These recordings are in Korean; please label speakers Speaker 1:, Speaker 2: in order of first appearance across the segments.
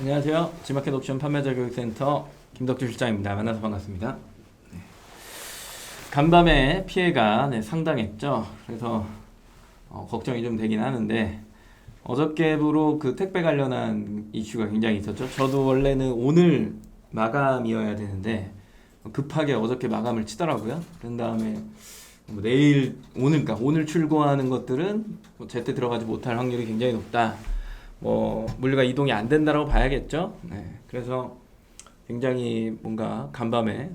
Speaker 1: 안녕하세요. 지마켓 옵션 판매자 교육센터 김덕주 실장입니다. 만나서 반갑습니다. 간밤에 피해가 상당했죠. 그래서 걱정이 좀 되긴 하는데 어저께부로 그 택배 관련한 이슈가 굉장히 있었죠. 저도 원래는 오늘 마감이어야 되는데 급하게 어저께 마감을 치더라고요. 그런 다음에 내일 그러니까 오늘 출고하는 것들은 제때 들어가지 못할 확률이 굉장히 높다. 물류가 이동이 안 된다라고 봐야겠죠. 그래서 굉장히 뭔가 간밤에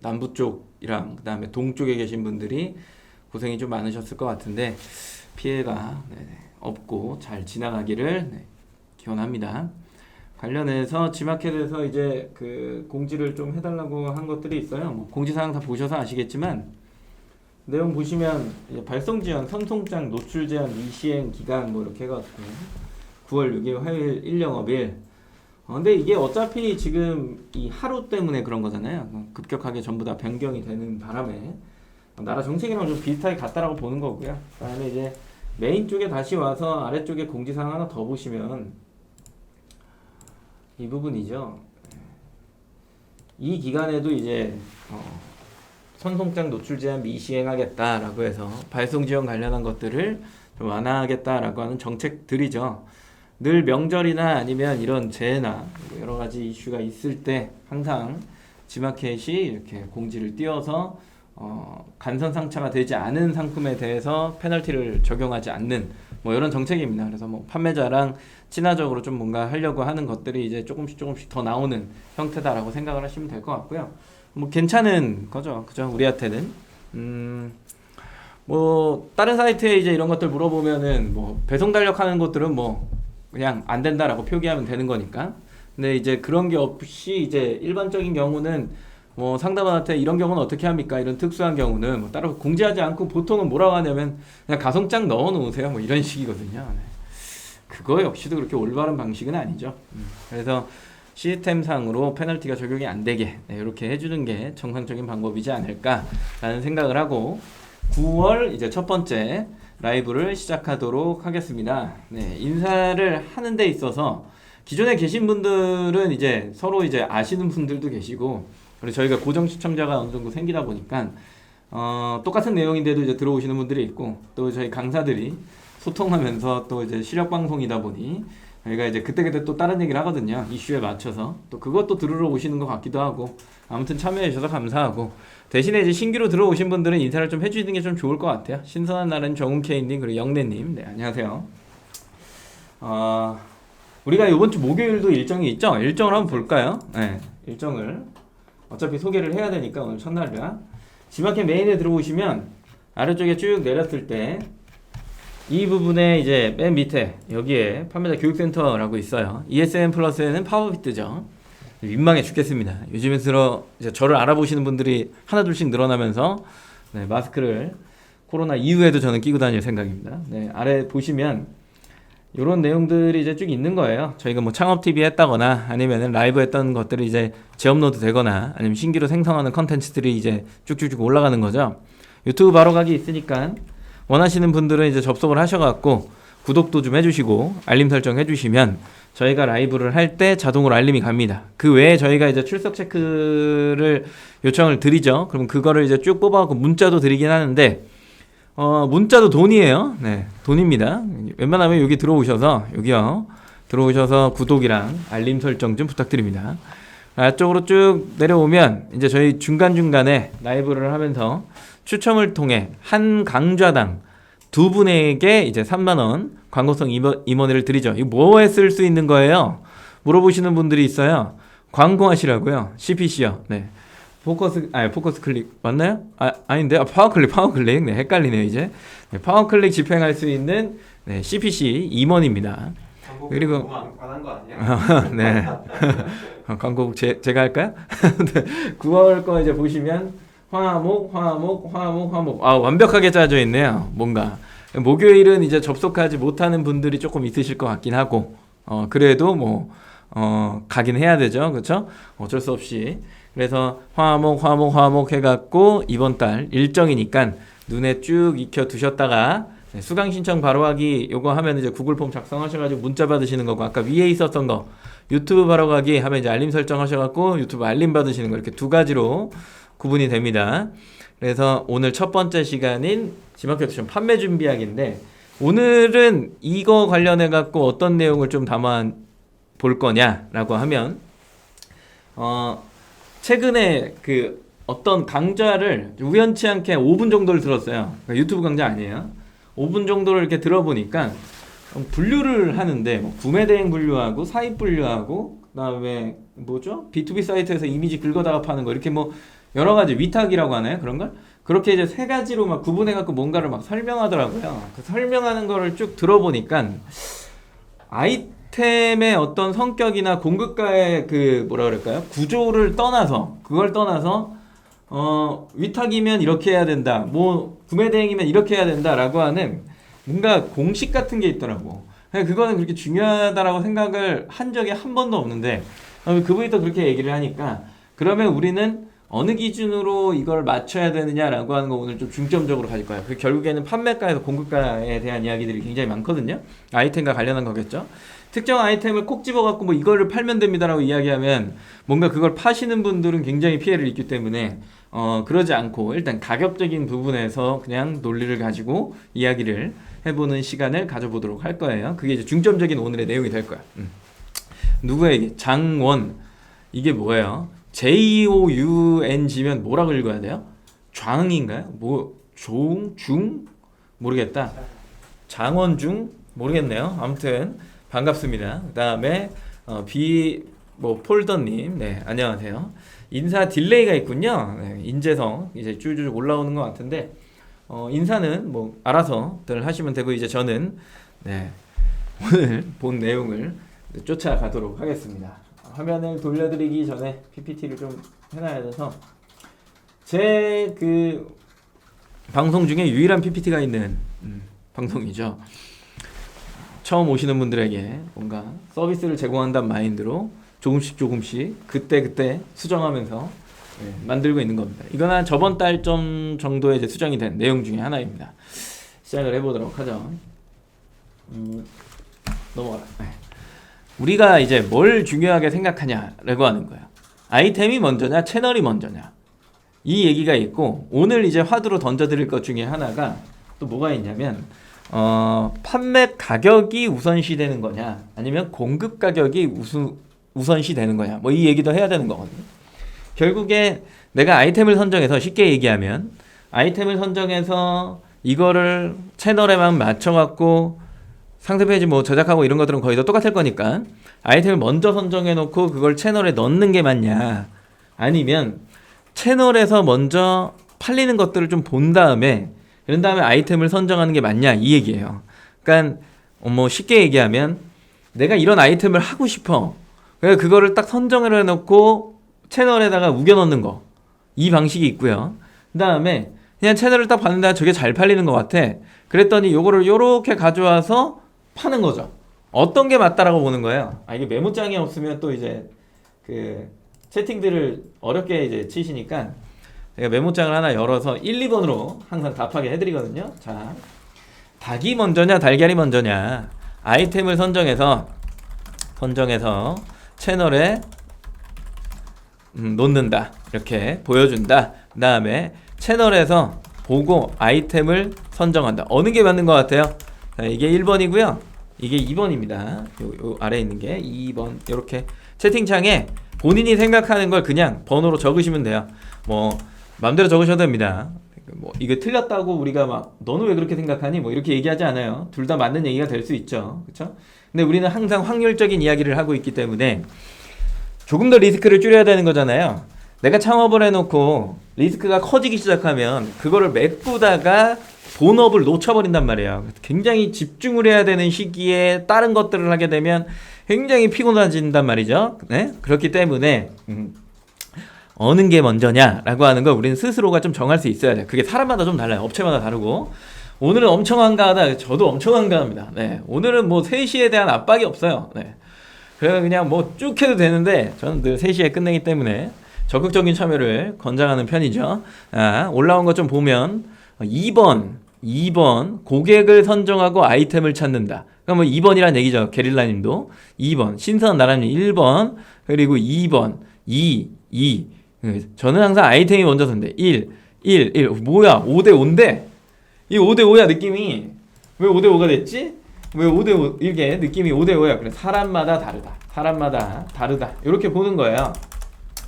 Speaker 1: 남부 쪽이랑 그다음에 동쪽에 계신 분들이 고생이 좀 많으셨을 것 같은데 피해가 없고 잘 지나가기를 기원합니다. 관련해서 지마켓에서 이제 그 공지를 좀 해달라고 한 것들이 있어요. 공지사항 다 보셔서 아시겠지만 내용 보시면 발송 지연, 선송장 노출 제한 미시행 기간 이렇게 해가지고 9월 6일 화요일 1영업일. 근데 이게 어차피 지금 이 하루 때문에 그런 거잖아요. 급격하게 전부 다 변경이 되는 바람에 나라 정책이랑 좀 비슷하게 같다라고 보는 거고요. 그다음에 이제 메인 쪽에 다시 와서 아래쪽에 공지사항 하나 더 보시면 이 부분이죠. 이 기간에도 이제 선송장 노출 제한 미시행하겠다라고 해서 발송 지원 관련한 것들을 좀 완화하겠다라고 하는 정책들이죠. 늘 명절이나 아니면 이런 재해나 여러 가지 이슈가 있을 때 항상 지마켓이 이렇게 공지를 띄워서 간선 상차가 되지 않은 상품에 대해서 페널티를 적용하지 않는 이런 정책입니다. 그래서 판매자랑 친화적으로 좀 뭔가 하려고 하는 것들이 이제 조금씩 더 나오는 형태다라고 생각을 하시면 될 것 같고요. 괜찮은 거죠. 그죠? 우리한테는. 다른 사이트에 이제 이런 것들 물어보면은 배송 달력하는 것들은 그냥 안 된다라고 표기하면 되는 거니까. 근데 이제 그런 게 없이 이제 일반적인 경우는 상담원한테 이런 경우는 어떻게 합니까? 이런 특수한 경우는 따로 공지하지 않고 보통은 뭐라고 하냐면 그냥 가성장 넣어 놓으세요. 이런 식이거든요. 그거 역시도 그렇게 올바른 방식은 아니죠. 그래서 시스템상으로 페널티가 적용이 안 되게 이렇게 해주는 게 정상적인 방법이지 않을까라는 생각을 하고 9월 이제 첫 번째 라이브를 시작하도록 하겠습니다. 인사를 하는 데 있어서 기존에 계신 분들은 이제 서로 이제 아시는 분들도 계시고 그리고 저희가 고정 시청자가 어느 정도 생기다 보니까 똑같은 내용인데도 이제 들어오시는 분들이 있고 또 저희 강사들이 소통하면서 또 이제 시력 방송이다 보니 저희가 이제 그때그때 또 다른 얘기를 하거든요. 이슈에 맞춰서 또 그것도 들으러 오시는 것 같기도 하고 아무튼 참여해 주셔서 감사하고 대신에 이제 신규로 들어오신 분들은 인사를 좀 해주시는 게 좀 좋을 것 같아요. 신선한 날은 정은케이님 그리고 영래님 안녕하세요. 우리가 이번 주 목요일도 일정이 있죠? 일정을 한번 볼까요? 일정을 어차피 소개를 해야 되니까 오늘 첫날이라 지마켓 메인에 들어오시면 아래쪽에 쭉 내렸을 때 이 부분에 이제 맨 밑에 여기에 판매자 교육센터라고 있어요. ESN 플러스에는 파워비트죠. 민망해 죽겠습니다. 요즘에 이제 저를 알아보시는 분들이 하나둘씩 늘어나면서 마스크를 코로나 이후에도 저는 끼고 다닐 생각입니다. 아래 보시면 이런 내용들이 이제 쭉 있는 거예요. 저희가 창업 TV 했다거나 아니면 라이브 했던 것들이 이제 재업로드 되거나 아니면 신규로 생성하는 컨텐츠들이 이제 쭉쭉쭉 올라가는 거죠. 유튜브 바로 가기 있으니까 원하시는 분들은 이제 접속을 하셔갖고 구독도 좀 해주시고 알림 설정 해주시면 저희가 라이브를 할 때 자동으로 알림이 갑니다. 그 외에 저희가 이제 출석 체크를 요청을 드리죠. 그럼 그거를 이제 쭉 뽑아갖고 문자도 드리긴 하는데 문자도 돈이에요. 돈입니다. 웬만하면 여기 들어오셔서 여기요 들어오셔서 구독이랑 알림 설정 좀 부탁드립니다. 앞쪽으로 쭉 내려오면 이제 저희 중간중간에 라이브를 하면서 추첨을 통해 한 강좌당 2분에게 이제 3만원 광고성 임원회를 드리죠. 이거 뭐에 쓸 수 있는 거예요? 물어보시는 분들이 있어요. 광고하시라고요. CPC요. 포커스 클릭 맞나요? 아닌데 파워클릭 헷갈리네요 이제. 파워클릭 집행할 수 있는 CPC 임원입니다. 그리고
Speaker 2: 안한 거 아니야?
Speaker 1: 광고 제가 할까요? 9월 거 이제 보시면 화목 완벽하게 짜져 있네요. 뭔가 목요일은 이제 접속하지 못하는 분들이 조금 있으실 것 같긴 하고 그래도 가긴 해야 되죠. 그렇죠? 어쩔 수 없이. 그래서 화목 해갖고 이번 달 일정이니까 눈에 쭉 익혀 두셨다가 네, 수강 신청 바로하기 요거 하면 이제 구글 폼 작성하셔가지고 문자 받으시는 거고, 아까 위에 있었던 거 유튜브 바로가기 하면 이제 알림 설정하셔갖고 유튜브 알림 받으시는 거, 이렇게 두 가지로 구분이 됩니다. 그래서 오늘 첫 번째 시간인 지마켓 옵션 판매 준비하기인데, 오늘은 이거 관련해 갖고 어떤 내용을 좀 담아 볼 거냐라고 하면, 최근에 그 어떤 강좌를 우연치 않게 5분 정도를 들었어요. 그러니까 유튜브 강좌 아니에요. 5분 정도를 이렇게 들어보니까 분류를 하는데, 뭐 구매 대행 분류하고 사입 분류하고, 그다음에 뭐죠? B2B 사이트에서 이미지 긁어다가 파는 거, 이렇게 뭐 여러 가지 위탁이라고 하나요? 그런 걸? 그렇게 이제 세 가지로 막 구분해 갖고 뭔가를 막 설명하더라고요. 그 설명하는 거를 쭉 들어보니까 아이템의 어떤 성격이나 공급가의 그 뭐라 그럴까요? 구조를 떠나서, 그걸 떠나서 위탁이면 이렇게 해야 된다, 뭐 구매 대행이면 이렇게 해야 된다라고 하는 뭔가 공식 같은 게 있더라고. 그거는 그렇게 중요하다라고 생각을 한 적이 한 번도 없는데, 그분이 또 그렇게 얘기를 하니까, 그러면 우리는 어느 기준으로 이걸 맞춰야 되느냐라고 하는 거 오늘 좀 중점적으로 가질 거예요. 그 결국에는 판매가에서 공급가에 대한 이야기들이 굉장히 많거든요. 아이템과 관련한 거겠죠. 특정 아이템을 콕 집어갖고 뭐 이거를 팔면 됩니다라고 이야기하면 뭔가 그걸 파시는 분들은 굉장히 피해를 입기 때문에 그러지 않고 일단 가격적인 부분에서 그냥 논리를 가지고 이야기를 해보는 시간을 가져보도록 할 거예요. 그게 이제 중점적인 오늘의 내용이 될 거야. 누구에게? 장원. 이게 뭐예요? JOUNG면 뭐라고 읽어야 돼요? 장인가요? 뭐 중? 모르겠다. 장원중? 모르겠네요. 아무튼 반갑습니다. 그 다음에 폴더님, 네, 안녕하세요. 인사 딜레이가 있군요. 네, 인재성 이제 쭈쭈 올라오는 것 같은데, 인사는 뭐 알아서들 하시면 되고, 이제 저는 네, 오늘 본 내용을 쫓아가도록 하겠습니다. 화면을 돌려드리기 전에 PPT를 좀 해놔야 돼서, 제 그 방송 중에 유일한 PPT가 있는 방송이죠. 처음 오시는 분들에게 뭔가 서비스를 제공한다는 마인드로 조금씩 그때 수정하면서 만들고 있는 겁니다. 이건 한 저번 달쯤 정도에 이제 수정이 된 내용 중에 하나입니다. 시작을 해보도록 하죠. 넘어가라. 네. 우리가 이제 뭘 중요하게 생각하냐라고 하는 거야. 아이템이 먼저냐, 채널이 먼저냐, 이 얘기가 있고, 오늘 이제 화두로 던져드릴 것 중에 하나가 또 뭐가 있냐면, 판매 가격이 우선시 되는 거냐, 아니면 공급 가격이 우선시 되는 거냐, 뭐 이 얘기도 해야 되는 거거든요. 결국에 내가 아이템을 선정해서, 쉽게 얘기하면 아이템을 선정해서 이거를 채널에만 맞춰갖고 상세 페이지 뭐 제작하고 이런 것들은 거의 다 똑같을 거니까, 아이템을 먼저 선정해 놓고 그걸 채널에 넣는 게 맞냐, 아니면 채널에서 먼저 팔리는 것들을 좀 본 다음에 그런 다음에 아이템을 선정하는 게 맞냐, 이 얘기예요. 그러니까 뭐 쉽게 얘기하면 내가 이런 아이템을 하고 싶어, 그래서 그거를 딱 선정을 해놓고 채널에다가 우겨 넣는 거, 이 방식이 있고요. 그 다음에 그냥 채널을 딱 봤는데 저게 잘 팔리는 것 같아, 그랬더니 요거를 요렇게 가져와서 파는 거죠. 어떤 게 맞다라고 보는 거예요. 이게 메모장이 없으면 또 이제 그 채팅들을 어렵게 이제 치시니까 제가 메모장을 하나 열어서 1, 2번으로 항상 답하게 해드리거든요. 자, 닭이 먼저냐 달걀이 먼저냐, 아이템을 선정해서 채널에 놓는다, 이렇게 보여준다. 그 다음에 채널에서 보고 아이템을 선정한다. 어느 게 맞는 것 같아요? 자, 이게 1번이고요. 이게 2번입니다. 요 아래에 있는 게 2번. 이렇게 채팅창에 본인이 생각하는 걸 그냥 번호로 적으시면 돼요. 뭐 마음대로 적으셔도 됩니다. 뭐 이게 틀렸다고 우리가 막 너는 왜 그렇게 생각하니 뭐 이렇게 얘기하지 않아요. 둘 다 맞는 얘기가 될 수 있죠. 그렇죠? 근데 우리는 항상 확률적인 이야기를 하고 있기 때문에 조금 더 리스크를 줄여야 되는 거잖아요. 내가 창업을 해놓고 리스크가 커지기 시작하면 그거를 메꾸다가 본업을 놓쳐버린단 말이에요. 굉장히 집중을 해야 되는 시기에 다른 것들을 하게 되면 굉장히 피곤해진단 말이죠. 네? 그렇기 때문에 어느 게 먼저냐라고 하는 걸 우리는 스스로가 좀 정할 수 있어야 돼요. 그게 사람마다 좀 달라요. 업체마다 다르고. 오늘은 엄청 한가하다. 저도 엄청 한가합니다. 네. 오늘은 뭐 3시에 대한 압박이 없어요. 네. 그래서 그냥 뭐 쭉 해도 되는데 저는 늘 3시에 끝내기 때문에 적극적인 참여를 권장하는 편이죠. 올라온 것 좀 보면 2번 2번 고객을 선정하고 아이템을 찾는다. 그럼 뭐 2번이란 얘기죠. 게릴라님도 2번, 신선 나라님 1번, 그리고 2번 2. 저는 항상 아이템이 먼저 선대. 1 뭐야 5대5인데 이 5대5야 느낌이. 왜 5대5가 됐지? 왜 5대5 이게 느낌이 5대5야. 그래 사람마다 다르다 이렇게 보는 거예요.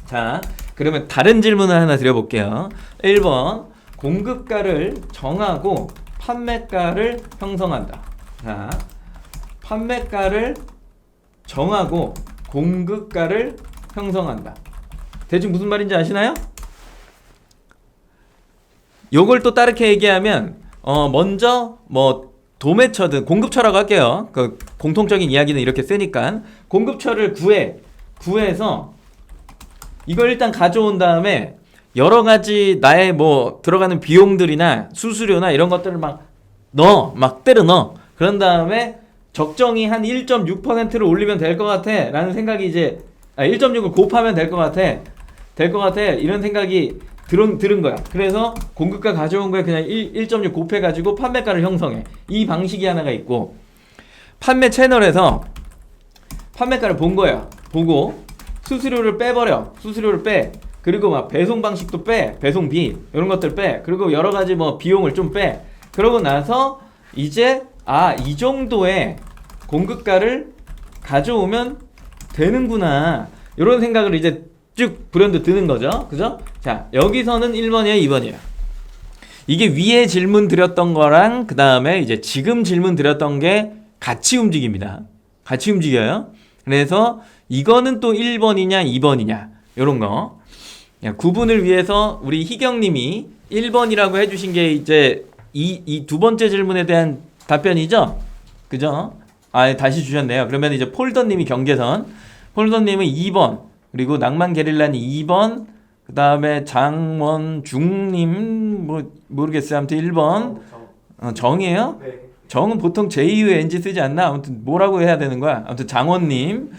Speaker 1: 자 그러면 다른 질문을 하나 드려볼게요. 1번 공급가를 정하고 판매가를 형성한다. 자 판매가를 정하고 공급가를 형성한다. 대충 무슨 말인지 아시나요? 요걸 또 다르게 얘기하면 먼저 뭐 도매처든 공급처라고 할게요. 그 공통적인 이야기는 이렇게 쓰니까 공급처를 구해서 이걸 일단 가져온 다음에 여러 가지 나의 뭐 들어가는 비용들이나 수수료나 이런 것들을 막 때려 넣어. 그런 다음에 적정히 한 1.6%를 올리면 될 것 같아 라는 생각이 이제 1.6을 곱하면 될 것 같아 이런 생각이 들은 거야. 그래서 공급가 가져온 거에 그냥 1.6 곱해가지고 판매가를 형성해. 이 방식이 하나가 있고, 판매 채널에서 판매가를 본 거야. 보고 수수료를 빼버려. 수수료를 빼. 그리고 막 배송 방식도 빼. 배송비 이런 것들 빼. 그리고 여러 가지 뭐 비용을 좀 빼. 그러고 나서 이제 이 정도의 공급가를 가져오면 되는구나 이런 생각을 이제 쭉 브랜드 드는 거죠. 그죠? 자 여기서는 1번이에요 2번이에요. 이게 위에 질문 드렸던 거랑 그 다음에 이제 지금 질문 드렸던 게 같이 움직입니다. 같이 움직여요. 그래서 이거는 또 1번이냐 2번이냐 요런 거 구분을 위해서 우리 희경님이 1번이라고 해주신 게 이제 이 두 번째 질문에 대한 답변이죠. 그죠? 다시 주셨네요. 그러면 이제 폴더님이 경계선, 폴더님은 2번, 그리고 낭만 게릴라님 2번, 그 다음에 장원중님 뭐 모르겠어요. 아무튼 1번. 정이에요?
Speaker 2: 네.
Speaker 1: 정은 보통 JUNG 쓰지 않나? 아무튼 뭐라고 해야 되는 거야? 아무튼 장원님.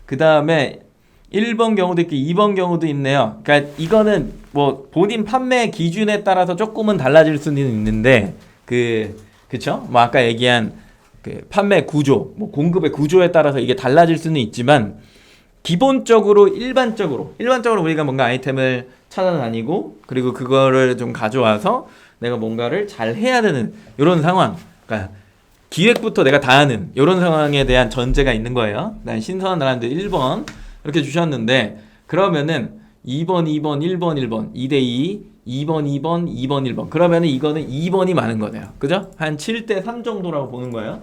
Speaker 1: 그 다음에 1번 경우도 있고 2번 경우도 있네요. 그러니까 이거는 뭐 본인 판매 기준에 따라서 조금은 달라질 수는 있는데 그쵸? 뭐 아까 얘기한 그 판매 구조, 뭐 공급의 구조에 따라서 이게 달라질 수는 있지만 기본적으로 일반적으로 우리가 뭔가 아이템을 찾아다니고 그리고 그거를 좀 가져와서 내가 뭔가를 잘 해야 되는 이런 상황. 그러니까 기획부터 내가 다 하는 이런 상황에 대한 전제가 있는 거예요. 난 신선한 나라인데 1번 이렇게 주셨는데 그러면은 2번, 1번, 2대2, 2번, 2번, 1번. 그러면은 이거는 2번이 많은 거네요. 그죠? 한 7대3 정도라고 보는 거예요.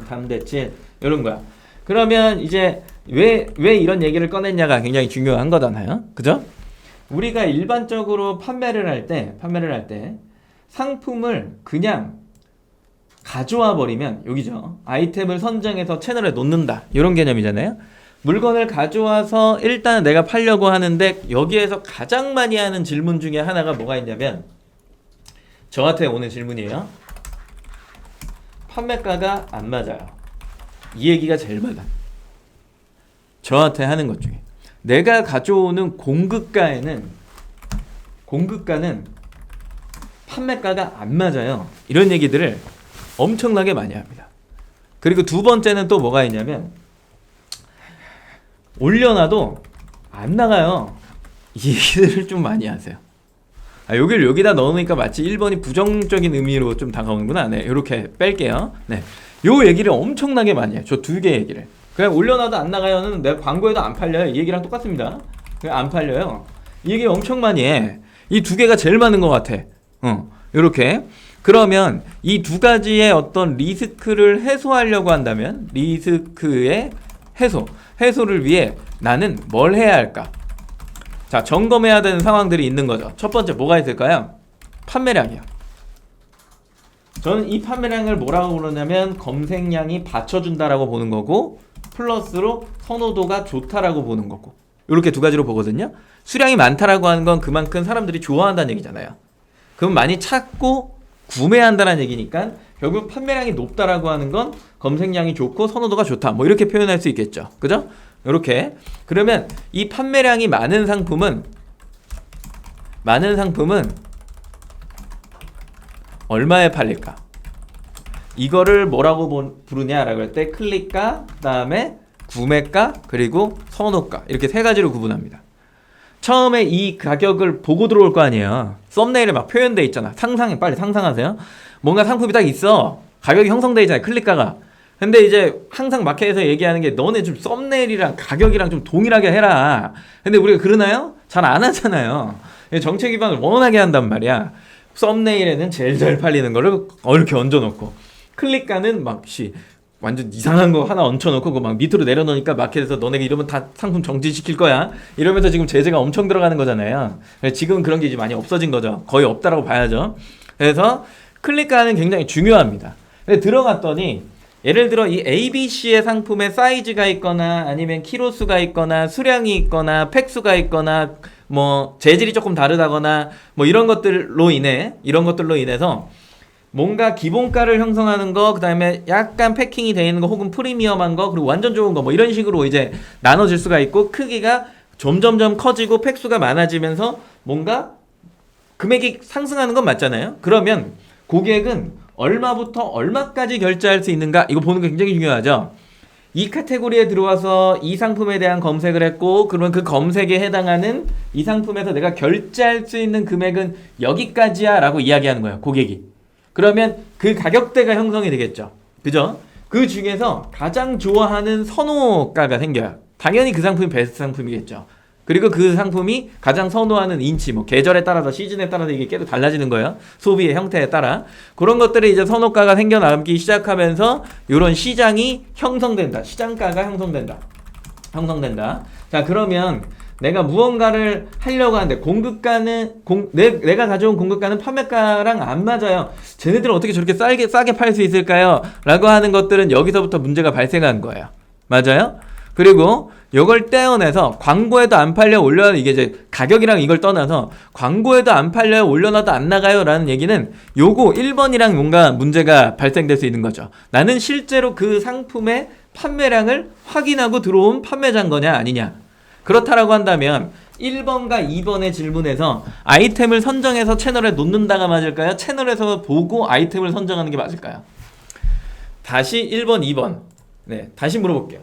Speaker 1: 3대7 이런 거야. 그러면 이제 왜 이런 얘기를 꺼냈냐가 굉장히 중요한 거잖아요. 그죠? 우리가 일반적으로 판매를 할 때 상품을 그냥 가져와 버리면 여기죠. 아이템을 선정해서 채널에 놓는다. 이런 개념이잖아요. 물건을 가져와서 일단 내가 팔려고 하는데 여기에서 가장 많이 하는 질문 중에 하나가 뭐가 있냐면 저한테 오는 질문이에요. 판매가가 안 맞아요. 이 얘기가 제일 많아. 저한테 하는 것 중에 내가 가져오는 공급가는 판매가가 안 맞아요. 이런 얘기들을 엄청나게 많이 합니다. 그리고 두 번째는 또 뭐가 있냐면 올려놔도 안 나가요. 이 얘기들을 좀 많이 하세요. 여기를 여기다 넣으니까 마치 1번이 부정적인 의미로 좀 다가오는구나. 네, 이렇게 뺄게요. 네, 요 얘기를 엄청나게 많이 해요. 저 두 개 얘기를. 그냥 올려놔도 안 나가요는 내가 광고에도 안 팔려요. 이 얘기랑 똑같습니다. 그냥 안 팔려요. 이 얘기 엄청 많이 해. 이 두 개가 제일 많은 것 같아. 이렇게. 그러면 이 두 가지의 어떤 리스크를 해소하려고 한다면 리스크의 해소를 위해 나는 뭘 해야 할까? 자, 점검해야 되는 상황들이 있는 거죠. 첫 번째 뭐가 있을까요? 판매량이요. 저는 이 판매량을 뭐라고 부르냐면 검색량이 받쳐준다라고 보는 거고 플러스로 선호도가 좋다라고 보는 거고 이렇게 두 가지로 보거든요. 수량이 많다라고 하는 건 그만큼 사람들이 좋아한다는 얘기잖아요. 그럼 많이 찾고 구매한다는 얘기니까 결국 판매량이 높다라고 하는 건 검색량이 좋고 선호도가 좋다. 뭐 이렇게 표현할 수 있겠죠. 그죠? 이렇게. 그러면 이 판매량이 많은 상품은 얼마에 팔릴까? 이거를 뭐라고 부르냐라고 할 때 클릭가, 그 다음에 구매가, 그리고 선호가 이렇게 세 가지로 구분합니다. 처음에 이 가격을 보고 들어올 거 아니에요. 썸네일에 막 표현돼 있잖아. 빨리 상상하세요. 뭔가 상품이 딱 있어. 가격이 형성돼 있잖아요. 클릭가가. 근데 이제 항상 마켓에서 얘기하는 게 너네 좀 썸네일이랑 가격이랑 좀 동일하게 해라. 근데 우리가 그러나요? 잘 안 하잖아요. 정책 기반을 원하게 한단 말이야. 썸네일에는 제일 잘 팔리는 거를 이렇게 얹어놓고 클릭가는 완전 이상한 거 하나 얹혀놓고 그거 막 밑으로 내려놓으니까 마켓에서 너네가 이러면 다 상품 정지시킬 거야 이러면서 지금 제재가 엄청 들어가는 거잖아요. 지금은 그런 게 이제 많이 없어진 거죠. 거의 없다라고 봐야죠. 그래서 클릭가는 굉장히 중요합니다. 근데 들어갔더니 예를 들어 이 ABC의 상품에 사이즈가 있거나 아니면 키로수가 있거나 수량이 있거나 팩수가 있거나 뭐 재질이 조금 다르다거나 뭐 이런 것들로 인해서 뭔가 기본가를 형성하는 거, 그 다음에 약간 패킹이 되어 있는 거, 혹은 프리미엄한 거, 그리고 완전 좋은 거, 뭐 이런 식으로 이제 나눠질 수가 있고, 크기가 점점점 커지고 팩수가 많아지면서 뭔가 금액이 상승하는 건 맞잖아요. 그러면 고객은 얼마부터 얼마까지 결제할 수 있는가? 이거 보는 게 굉장히 중요하죠. 이 카테고리에 들어와서 이 상품에 대한 검색을 했고, 그러면 그 검색에 해당하는 이 상품에서 내가 결제할 수 있는 금액은 여기까지야 라고 이야기하는 거예요, 고객이. 그러면 그 가격대가 형성이 되겠죠. 그죠? 그 중에서 가장 좋아하는 선호가가 생겨요. 당연히 그 상품이 베스트 상품이겠죠. 그리고 그 상품이 가장 선호하는 인치, 뭐 계절에 따라서 시즌에 따라서 이게 계속 달라지는 거예요. 소비의 형태에 따라. 그런 것들이 이제 선호가가 생겨나기 시작하면서 이런 시장이 형성된다. 시장가가 형성된다. 자, 그러면 내가 무언가를 하려고 하는데 공급가는 내가 가져온 공급가는 판매가랑 안 맞아요. 쟤네들은 어떻게 저렇게 싸게 팔 수 있을까요? 라고 하는 것들은 여기서부터 문제가 발생한 거예요. 맞아요? 그리고 이걸 떼어내서 광고에도 안 팔려 올려놔도 이게 이제 가격이랑 이걸 떠나서 광고에도 안 팔려요 올려놔도 안 나가요 라는 얘기는 요거 1번이랑 뭔가 문제가 발생될 수 있는 거죠. 나는 실제로 그 상품의 판매량을 확인하고 들어온 판매자인 거냐 아니냐. 그렇다라고 한다면 1번과 2번의 질문에서 아이템을 선정해서 채널에 놓는다가 맞을까요? 채널에서 보고 아이템을 선정하는 게 맞을까요? 다시 1번, 2번. 네, 다시 물어볼게요.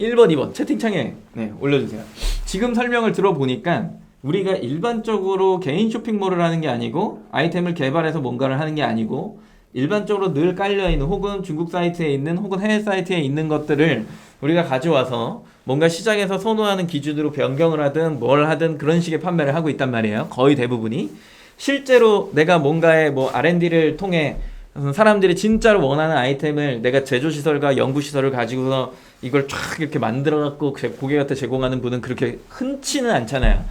Speaker 1: 1번, 2번 채팅창에 올려주세요. 지금 설명을 들어보니까 우리가 일반적으로 개인 쇼핑몰을 하는 게 아니고 아이템을 개발해서 뭔가를 하는 게 아니고 일반적으로 늘 깔려있는 혹은 중국 사이트에 있는 혹은 해외 사이트에 있는 것들을 우리가 가져와서 뭔가 시장에서 선호하는 기준으로 변경을 하든 뭘 하든 그런 식의 판매를 하고 있단 말이에요. 거의 대부분이. 실제로 내가 뭔가의 뭐 R&D를 통해 사람들이 진짜로 원하는 아이템을 내가 제조시설과 연구시설을 가지고서 이걸 쫙 이렇게 만들어갖고 고객한테 제공하는 분은 그렇게 흔치는 않잖아요.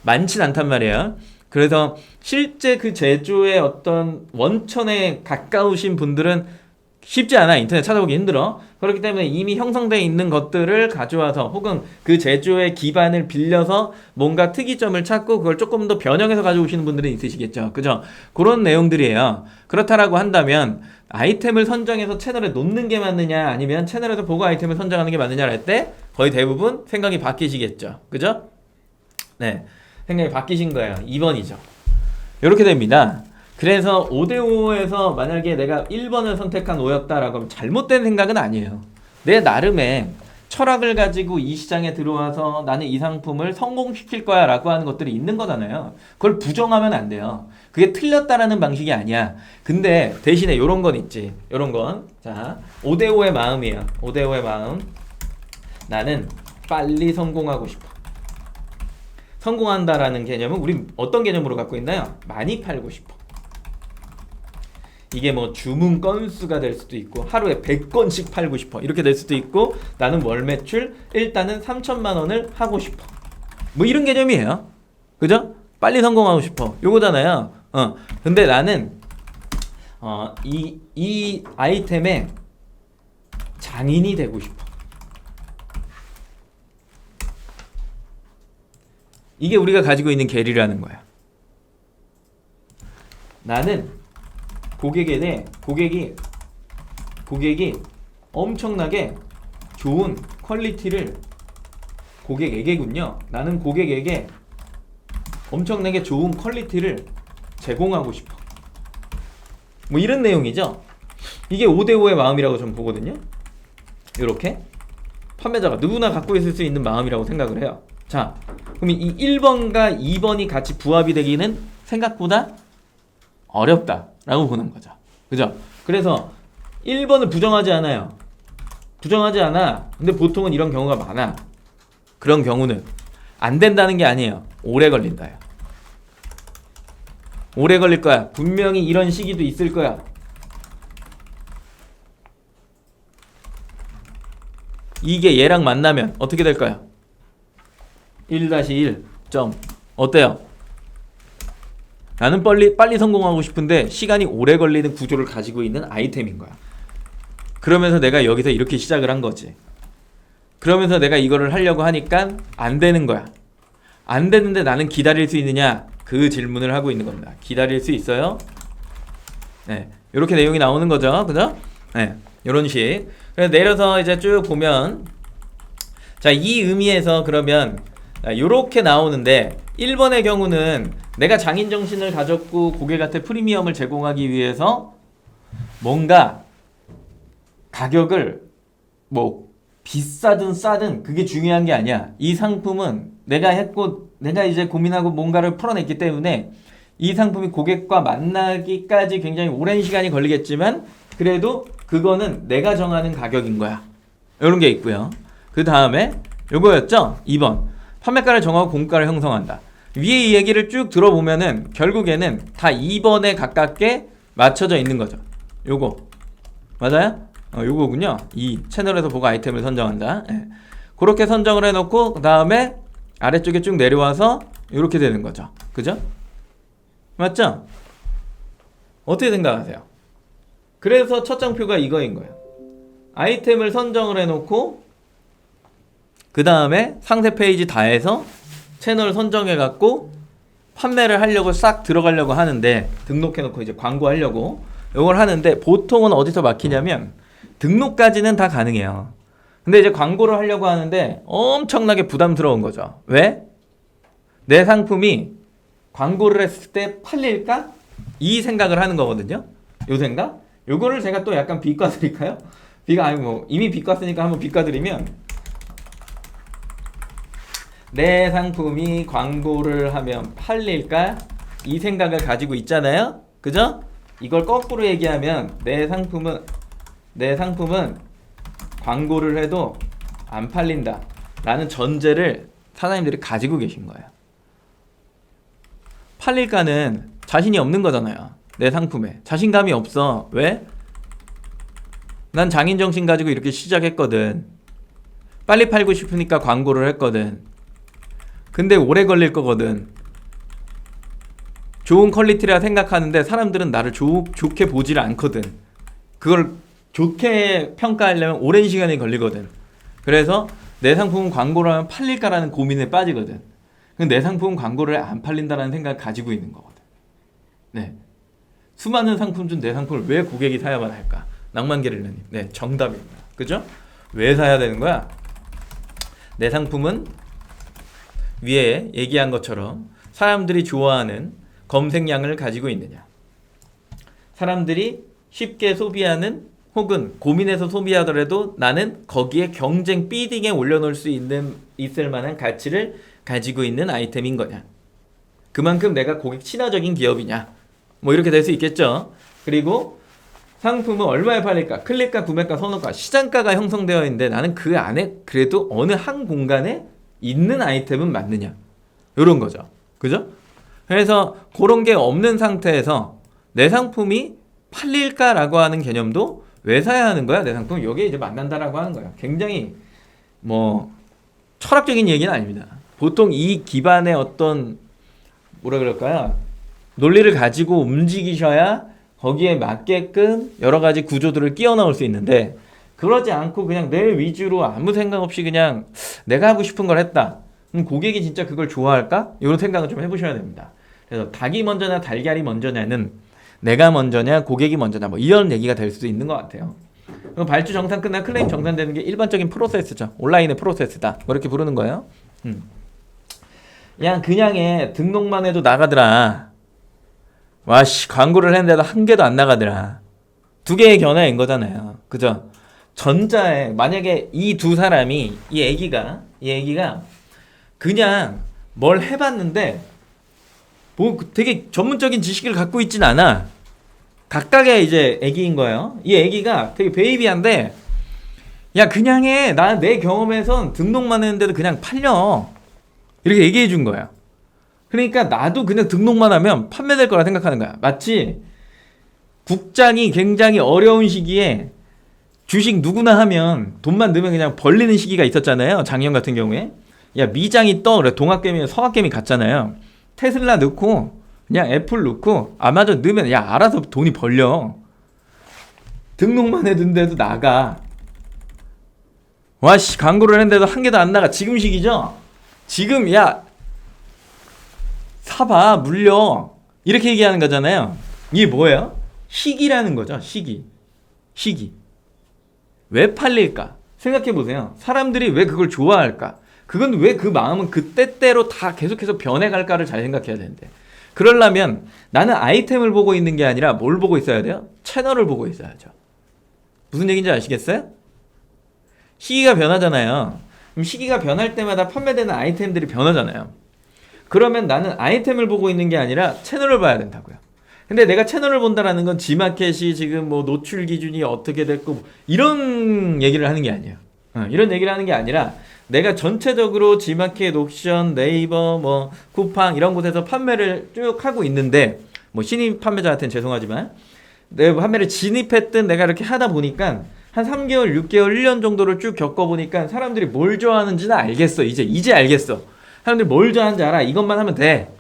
Speaker 1: 많진 않단 말이에요. 그래서 실제 그 제조의 어떤 원천에 가까우신 분들은 쉽지 않아. 인터넷 찾아보기 힘들어. 그렇기 때문에 이미 형성되어 있는 것들을 가져와서 혹은 그 제조의 기반을 빌려서 뭔가 특이점을 찾고 그걸 조금 더 변형해서 가져오시는 분들은 있으시겠죠. 그죠? 그런 내용들이에요. 그렇다라고 한다면 아이템을 선정해서 채널에 놓는 게 맞느냐 아니면 채널에서 보고 아이템을 선정하는 게 맞느냐를 할 때 거의 대부분 생각이 바뀌시겠죠. 그죠? 네. 생각이 바뀌신 거예요. 2번이죠. 이렇게 됩니다. 그래서 5대5에서 만약에 내가 1번을 선택한 5였다라고 하면 잘못된 생각은 아니에요. 내 나름의 철학을 가지고 이 시장에 들어와서 나는 이 상품을 성공시킬 거야 라고 하는 것들이 있는 거잖아요. 그걸 부정하면 안 돼요. 그게 틀렸다라는 방식이 아니야. 근데 대신에 요런 건 있지. 요런 건. 자, 5대5의 마음이에요. 5대5의 마음. 나는 빨리 성공하고 싶어. 성공한다라는 개념은 우리 어떤 개념으로 갖고 있나요? 많이 팔고 싶어. 이게 뭐 주문 건수가 될 수도 있고 하루에 100건씩 팔고 싶어 이렇게 될 수도 있고 나는 월 매출 일단은 3천만 원을 하고 싶어 뭐 이런 개념이에요. 그죠? 빨리 성공하고 싶어 요거잖아요. 근데 나는 이 아이템의 장인이 되고 싶어. 이게 우리가 가지고 있는 계리라는 거야. 나는 고객이 엄청나게 좋은 퀄리티를 고객에게군요. 나는 고객에게 엄청나게 좋은 퀄리티를 제공하고 싶어. 뭐 이런 내용이죠. 이게 5대5의 마음이라고 저는 보거든요. 이렇게 판매자가 누구나 갖고 있을 수 있는 마음이라고 생각을 해요. 자, 그럼 이 1번과 2번이 같이 부합이 되기는 생각보다 어렵다라고 보는 거죠. 그죠? 그래서 1번을 부정하지 않아요. 부정하지 않아. 근데 보통은 이런 경우가 많아. 그런 경우는 안 된다는 게 아니에요. 오래 걸린다요. 오래 걸릴 거야. 분명히 이런 시기도 있을 거야. 이게 얘랑 만나면 어떻게 될까요? 1-1 점. 어때요? 나는 빨리 성공하고 싶은데 시간이 오래 걸리는 구조를 가지고 있는 아이템인 거야. 그러면서 내가 여기서 이렇게 시작을 한 거지. 그러면서 내가 이거를 하려고 하니까 안 되는 거야. 안 되는데 나는 기다릴 수 있느냐? 그 질문을 하고 있는 겁니다. 기다릴 수 있어요? 네, 이렇게 내용이 나오는 거죠. 그죠? 네, 이런 식. 그래서 내려서 이제 쭉 보면, 자, 이 의미에서 그러면 이렇게 나오는데 1번의 경우는 내가 장인 정신을 가졌고 고객한테 프리미엄을 제공하기 위해서 뭔가 가격을 뭐 비싸든 싸든 그게 중요한 게 아니야. 이 상품은 내가 했고 내가 이제 고민하고 뭔가를 풀어냈기 때문에 이 상품이 고객과 만나기까지 굉장히 오랜 시간이 걸리겠지만 그래도 그거는 내가 정하는 가격인 거야. 이런 게 있고요. 그 다음에 요거였죠? 2번. 판매가를 정하고 공가를 형성한다. 위에 이 얘기를 쭉 들어보면은 결국에는 다 2번에 가깝게 맞춰져 있는 거죠. 요거. 맞아요? 요거군요. 이 채널에서 보고 아이템을 선정한다. 예. 그렇게 선정을 해놓고 그 다음에 아래쪽에 쭉 내려와서 이렇게 되는 거죠. 그죠? 맞죠? 어떻게 생각하세요? 그래서 첫 장표가 이거인 거예요. 아이템을 선정을 해놓고 그 다음에 상세 페이지 다 해서 채널 선정해갖고 판매를 하려고 싹 들어가려고 하는데 등록해놓고 이제 광고하려고 이걸 하는데 보통은 어디서 막히냐면 등록까지는 다 가능해요. 근데 이제 광고를 하려고 하는데 엄청나게 부담스러운 거죠. 왜? 내 상품이 광고를 했을 때 팔릴까? 이 생각을 하는 거거든요. 요 생각? 요거를 제가 또 약간 비과드릴까요? 아니고 이미 비과으니까 한번 비과드리면 내 상품이 광고를 하면 팔릴까? 이 생각을 가지고 있잖아요. 그죠? 이걸 거꾸로 얘기하면 내 상품은 광고를 해도 안 팔린다 라는 전제를 사장님들이 가지고 계신 거예요. 팔릴까는 자신이 없는 거잖아요. 내 상품에 자신감이 없어. 왜? 난 장인정신 가지고 이렇게 시작했거든. 빨리 팔고 싶으니까 광고를 했거든. 근데 오래 걸릴 거거든. 좋은 퀄리티라 생각하는데 사람들은 나를 좋게 보지를 않거든. 그걸 좋게 평가하려면 오랜 시간이 걸리거든. 그래서 내 상품은 광고를 하면 팔릴까라는 고민에 빠지거든. 근데 내 상품은 광고를 안 팔린다라는 생각을 가지고 있는 거거든. 네. 수많은 상품 중 내 상품을 왜 고객이 사야만 할까? 낭만게릴라님. 네, 정답입니다. 그죠? 왜 사야 되는 거야? 내 상품은 위에 얘기한 것처럼 사람들이 좋아하는 검색량을 가지고 있느냐, 사람들이 쉽게 소비하는 혹은 고민해서 소비하더라도 나는 거기에 경쟁 비딩에 올려놓을 수 있을 만한 가치를 가지고 있는 아이템인 거냐, 그만큼 내가 고객 친화적인 기업이냐, 뭐 이렇게 될 수 있겠죠. 그리고 상품은 얼마에 팔릴까, 클릭가, 구매가, 선호가, 시장가가 형성되어 있는데 나는 그 안에 그래도 어느 한 공간에 있는 아이템은 맞느냐, 이런 거죠. 그죠? 그래서 그런 게 없는 상태에서 내 상품이 팔릴까라고 하는 개념도 왜 사야 하는 거야? 내 상품 여기에 이제 만난다라고 하는 거야. 굉장히 뭐 철학적인 얘기는 아닙니다. 보통 이 기반의 어떤 뭐라 그럴까요? 논리를 가지고 움직이셔야 거기에 맞게끔 여러 가지 구조들을 끼워 넣을 수 있는데, 그러지 않고 그냥 내 위주로 아무 생각 없이 그냥 내가 하고 싶은 걸 했다. 그럼 고객이 진짜 그걸 좋아할까? 이런 생각을 좀 해보셔야 됩니다. 그래서 닭이 먼저냐 달걀이 먼저냐는 내가 먼저냐 고객이 먼저냐 뭐 이런 얘기가 될 수도 있는 것 같아요. 그럼 발주 정산 끝나 클레임 정산되는 게 일반적인 프로세스죠. 온라인의 프로세스다. 뭐 이렇게 부르는 거예요. 그냥의 등록만 해도 나가더라. 와씨 광고를 했는데도 한 개도 안 나가더라. 두 개의 견해인 거잖아요. 그죠? 전자에 만약에 이 두 사람이 이 애기가 그냥 뭘 해봤는데 뭐 되게 전문적인 지식을 갖고 있진 않아. 각각의 이제 애기인 거예요. 이 애기가 되게 베이비한데 야 그냥 해. 나 내 경험에선 등록만 했는데도 그냥 팔려. 이렇게 얘기해 준 거야. 그러니까 나도 그냥 등록만 하면 판매될 거라 생각하는 거야. 마치 국장이 굉장히 어려운 시기에 주식 누구나 하면 돈만 넣으면 그냥 벌리는 시기가 있었잖아요. 작년 같은 경우에. 야 미장이 떠. 그래 동학개미 서학개미 같잖아요. 테슬라 넣고 그냥 애플 넣고 아마존 넣으면 야 알아서 돈이 벌려. 등록만 해둔데도 나가. 와씨 광고를 했는데도 한 개도 안 나가. 지금 시기죠? 지금 야 사봐 물려 이렇게 얘기하는 거잖아요. 이게 뭐예요? 시기라는 거죠. 시기 왜 팔릴까? 생각해보세요. 사람들이 왜 그걸 좋아할까? 그건 왜 그 마음은 그 때때로 다 계속해서 변해갈까를 잘 생각해야 되는데 그러려면 나는 아이템을 보고 있는 게 아니라 뭘 보고 있어야 돼요? 채널을 보고 있어야죠. 무슨 얘기인지 아시겠어요? 시기가 변하잖아요. 그럼 시기가 변할 때마다 판매되는 아이템들이 변하잖아요. 그러면 나는 아이템을 보고 있는 게 아니라 채널을 봐야 된다고요. 근데 내가 채널을 본다라는 건 지마켓이 지금 뭐 노출 기준이 어떻게 됐고 뭐 이런 얘기를 하는 게 아니에요. 이런 얘기를 하는 게 아니라 내가 전체적으로 지마켓, 옥션, 네이버, 뭐 쿠팡 이런 곳에서 판매를 쭉 하고 있는데 뭐 신입 판매자한테는 죄송하지만 내가 판매를 진입했든 내가 이렇게 하다 보니까 한 3개월, 6개월, 1년 정도를 쭉 겪어보니까 사람들이 뭘 좋아하는지는 알겠어. 이제 알겠어. 사람들이 뭘 좋아하는지 알아. 이것만 하면 돼.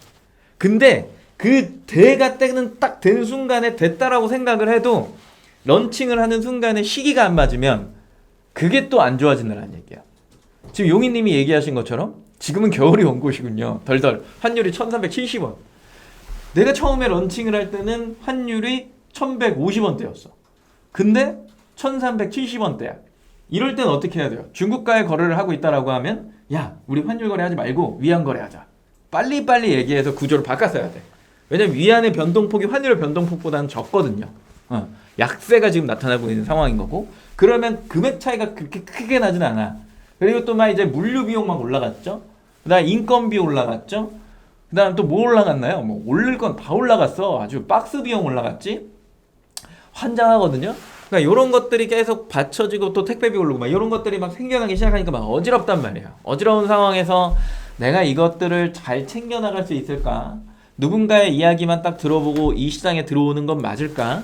Speaker 1: 근데 그 대가 딱 되는 순간에 됐다라고 생각을 해도 런칭을 하는 순간에 시기가 안 맞으면 그게 또 안 좋아진다는 얘기야. 지금 용희님이 얘기하신 것처럼 지금은 겨울이 온 곳이군요. 덜덜 환율이 1370원. 내가 처음에 런칭을 할 때는 환율이 1150원대였어. 근데 1370원대야. 이럴 땐 어떻게 해야 돼요? 중국과의 거래를 하고 있다라고 하면 야 우리 환율 거래하지 말고 위안 거래하자. 빨리빨리 얘기해서 구조를 바꿨어야 돼. 왜냐면 위안의 변동폭이 환율의 변동폭보다는 적거든요. 약세가 지금 나타나고 있는 상황인 거고 그러면 금액 차이가 그렇게 크게 나진 않아. 그리고 또 막 이제 물류 비용 막 올라갔죠. 그다음 인건비 올라갔죠. 그다음 또 뭐 올라갔나요? 뭐 올릴 건 다 올라갔어. 아주 박스 비용 올라갔지. 환장하거든요. 그러니까 이런 것들이 계속 받쳐지고 또 택배비 오르고 막 이런 것들이 막 생겨나기 시작하니까 막 어지럽단 말이야. 어지러운 상황에서 내가 이것들을 잘 챙겨나갈 수 있을까? 누군가의 이야기만 딱 들어보고 이 시장에 들어오는 건 맞을까?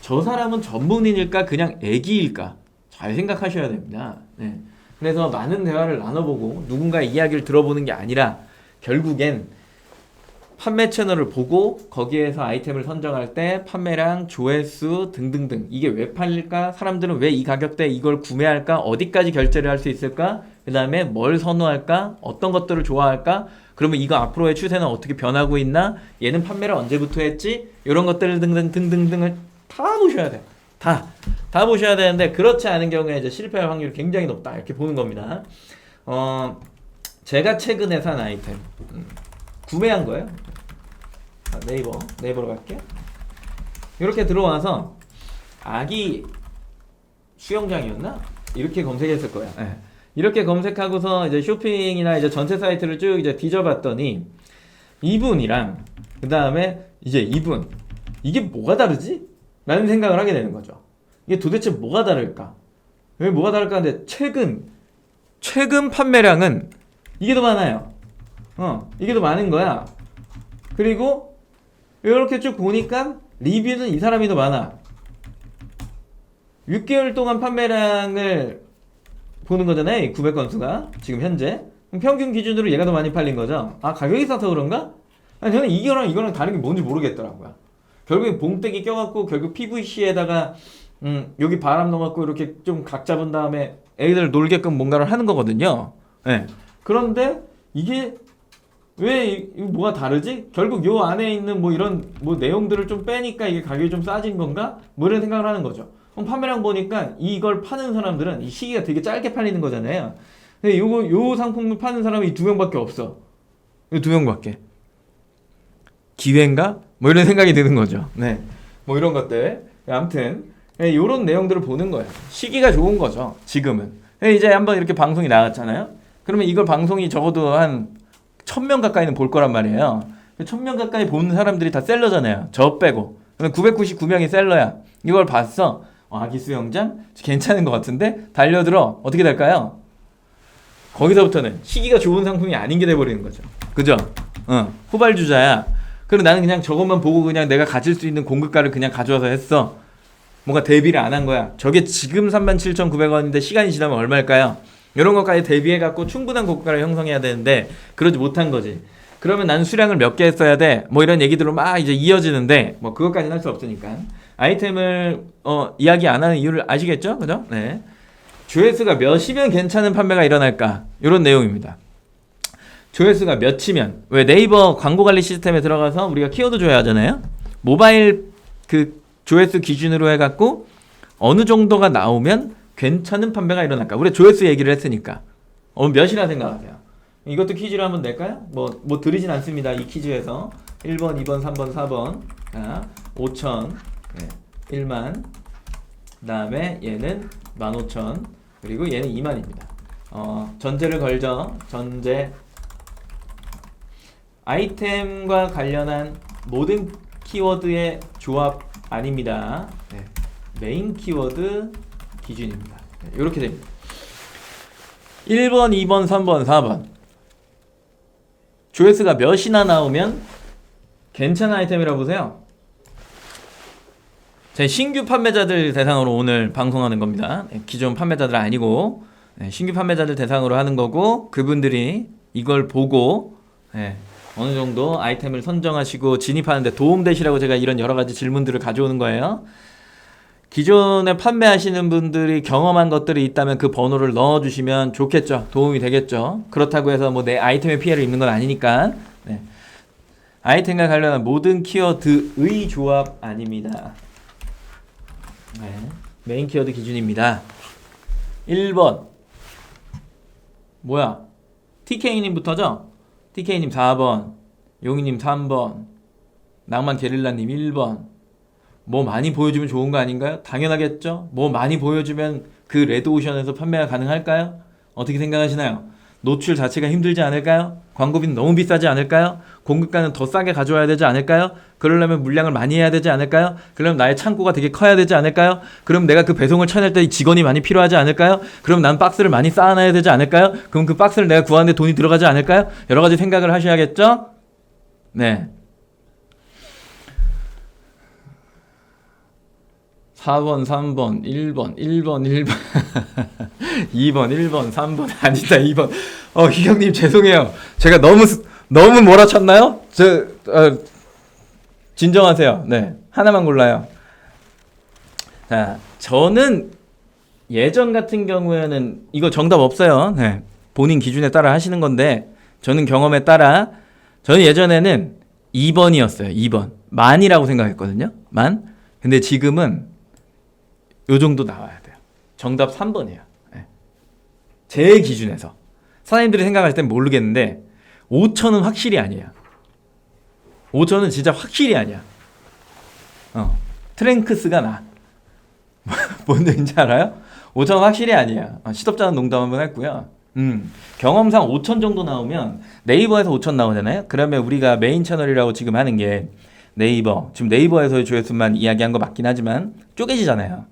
Speaker 1: 저 사람은 전문인일까? 그냥 애기일까? 잘 생각하셔야 됩니다. 네. 그래서 많은 대화를 나눠보고 누군가의 이야기를 들어보는 게 아니라 결국엔 판매 채널을 보고 거기에서 아이템을 선정할 때 판매량, 조회수 등등등 이게 왜 팔릴까? 사람들은 왜 이 가격대에 이걸 구매할까? 어디까지 결제를 할 수 있을까? 그 다음에 뭘 선호할까? 어떤 것들을 좋아할까? 그러면 이거 앞으로의 추세는 어떻게 변하고 있나? 얘는 판매를 언제부터 했지? 이런 것들 등등등등등을 다 보셔야 돼. 다 보셔야 되는데 그렇지 않은 경우에 이제 실패할 확률이 굉장히 높다 이렇게 보는 겁니다. 제가 최근에 산 아이템 구매한 거예요. 네이버로 갈게요. 이렇게 들어와서 아기 수영장이었나? 이렇게 검색했을 거야. 네. 이렇게 검색하고서 이제 쇼핑이나 이제 전체 사이트를 쭉 이제 뒤져봤더니 이분이랑 그 다음에 이제 이분 이게 뭐가 다르지? 라는 생각을 하게 되는 거죠. 이게 도대체 뭐가 다를까? 왜 뭐가 다를까 하는데 최근 판매량은 이게 더 많아요. 이게 더 많은 거야. 그리고 이렇게 쭉 보니까 리뷰는 이 사람이 더 많아. 6개월 동안 판매량을 보는 거잖아요. 900건수가 지금 현재 평균 기준으로 얘가 더 많이 팔린 거죠. 아 가격이 싸서 그런가? 아니, 저는 이거랑 다른 게 뭔지 모르겠더라고요. 결국에 봉대기 껴갖고 결국 PVC에다가 여기 바람 넣어갖고 이렇게 좀 각 잡은 다음에 애들 놀게끔 뭔가를 하는 거거든요. 네. 그런데 이게 왜 뭐가 다르지? 결국 요 안에 있는 뭐 이런 뭐 내용들을 좀 빼니까 이게 가격이 좀 싸진 건가? 뭐 이런 생각을 하는 거죠. 그럼 판매량 보니까 이걸 파는 사람들은 이 시기가 되게 짧게 팔리는 거잖아요. 근데 요 상품을 파는 사람이 2명밖에 없어. 2명밖에. 기회인가? 뭐 이런 생각이 드는 거죠. 네. 뭐 이런 것들. 아무튼 이런 내용들을 보는 거예요. 시기가 좋은 거죠. 지금은. 이제 한번 이렇게 방송이 나갔잖아요. 그러면 이걸 방송이 적어도 한 1000명 가까이는 볼 거란 말이에요. 1000명 가까이 보는 사람들이 다 셀러잖아요. 저 빼고. 그럼 999명이 셀러야. 이걸 봤어. 아기 수영장? 괜찮은 것 같은데? 달려들어. 어떻게 될까요? 거기서부터는 시기가 좋은 상품이 아닌 게 돼버리는 거죠. 그죠? 후발주자야. 그럼 나는 그냥 저것만 보고 그냥 내가 가질 수 있는 공급가를 그냥 가져와서 했어. 뭔가 대비를 안 한 거야. 저게 지금 37,900원인데 시간이 지나면 얼마일까요? 이런 것까지 대비해갖고 충분한 고가를 형성해야 되는데 그러지 못한 거지. 그러면 나는 수량을 몇 개 했어야 돼. 뭐 이런 얘기들로 막 이제 이어지는데 뭐 그것까지는 할 수 없으니까. 아이템을 이야기 안 하는 이유를 아시겠죠? 그죠? 네. 조회수가 몇이면 괜찮은 판매가 일어날까? 이런 내용입니다. 조회수가 몇이면, 왜 네이버 광고 관리 시스템에 들어가서 우리가 키워드 조회하잖아요. 모바일 그 조회수 기준으로 해갖고 어느 정도가 나오면 괜찮은 판매가 일어날까? 우리 조회수 얘기를 했으니까 몇이라 생각하세요? 이것도 퀴즈를 한번 낼까요? 뭐 드리진 않습니다. 이 퀴즈에서 1번, 2번, 3번, 4번 5천, 1만, 그 다음에 얘는 15,000, 그리고 얘는 2만입니다. 전제를 걸죠. 전제. 아이템과 관련한 모든 키워드의 조합 아닙니다. 네. 메인 키워드 기준입니다. 네, 이렇게 됩니다. 1번, 2번, 3번, 4번. 조회수가 몇이나 나오면 괜찮은 아이템이라고 보세요. 제 신규 판매자들 대상으로 오늘 방송하는 겁니다. 네, 기존 판매자들 아니고 신규 판매자들 대상으로 하는 거고, 그분들이 이걸 보고 어느 정도 아이템을 선정하시고 진입하는데 도움되시라고 제가 이런 여러 가지 질문들을 가져오는 거예요. 기존에 판매하시는 분들이 경험한 것들이 있다면 그 번호를 넣어주시면 좋겠죠. 도움이 되겠죠. 그렇다고 해서 뭐 내 아이템에 피해를 입는 건 아니니까. 네. 아이템과 관련한 모든 키워드의 조합 아닙니다. 네. 메인 키워드 기준입니다. 1번 뭐야? TK님부터죠? TK님 4번, 용희님 3번, 낭만 게릴라님 1번. 뭐 많이 보여주면 좋은 거 아닌가요? 당연하겠죠? 뭐 많이 보여주면 그 레드오션에서 판매가 가능할까요? 어떻게 생각하시나요? 노출 자체가 힘들지 않을까요? 광고비는 너무 비싸지 않을까요? 공급가는 더 싸게 가져와야 되지 않을까요? 그러려면 물량을 많이 해야 되지 않을까요? 그럼 나의 창고가 되게 커야 되지 않을까요? 그럼 내가 그 배송을 쳐낼 때 직원이 많이 필요하지 않을까요? 그럼 난 박스를 많이 쌓아놔야 되지 않을까요? 그럼 그 박스를 내가 구하는데 돈이 들어가지 않을까요? 여러 가지 생각을 하셔야겠죠? 네. 4번, 3번, 1번, 1번, 2번, 1번, 3번, 아니다, 2번. 희경님 죄송해요. 제가 너무 몰아쳤나요? 진정하세요. 네. 하나만 골라요. 자, 저는 예전 같은 경우에는 이거 정답 없어요. 네. 본인 기준에 따라 하시는 건데, 저는 경험에 따라, 저는 예전에는 2번이었어요. 2번. 만이라고 생각했거든요. 만. 근데 지금은 요 정도 나와야 돼요. 정답 3번이에요. 네. 제 기준에서. 사장님들이 생각할 땐 모르겠는데 5천은 확실히 아니에요. 5천은 진짜 확실히 아니야. 트랭크스가 나. 뭔 얘기인지 알아요? 5천은 확실히 아니에요. 시덥잖은 농담 한번 했고요. 경험상 5천 정도 나오면, 네이버에서 5천 나오잖아요. 그러면 우리가 메인 채널이라고 지금 하는 게 네이버, 지금 네이버에서의 조회수만 이야기한 거 맞긴 하지만 쪼개지잖아요.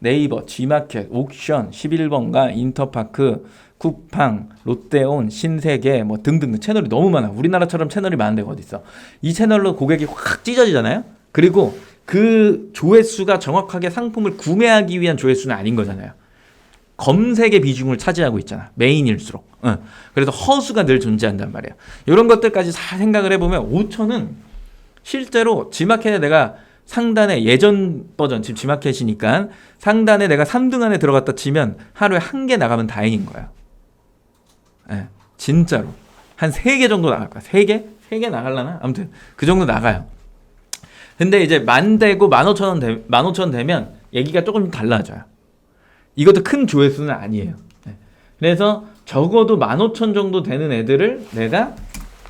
Speaker 1: 네이버, G마켓, 옥션, 11번가, 인터파크, 쿠팡, 롯데온, 신세계 뭐 등등 채널이 너무 많아. 우리나라처럼 채널이 많은 데가 어디 있어. 이 채널로 고객이 확 찢어지잖아요. 그리고 그 조회수가 정확하게 상품을 구매하기 위한 조회수는 아닌 거잖아요. 검색의 비중을 차지하고 있잖아. 메인일수록. 그래서 허수가 늘 존재한단 말이에요. 이런 것들까지 다 생각을 해보면 5천은 실제로 G마켓에 내가 상단에 예전 버전, 지금 G마켓이니까 상단에 내가 3등 안에 들어갔다 치면 하루에 1개 나가면 다행인 거야. 네, 진짜로. 한 3개 정도 나갈 거야. 3개? 3개 나갈라나? 아무튼 그 정도 나가요. 근데 이제 10,000 되고 15,000원 되면 얘기가 조금 달라져요. 이것도 큰 조회수는 아니에요. 네. 그래서 적어도 15,000 정도 되는 애들을 내가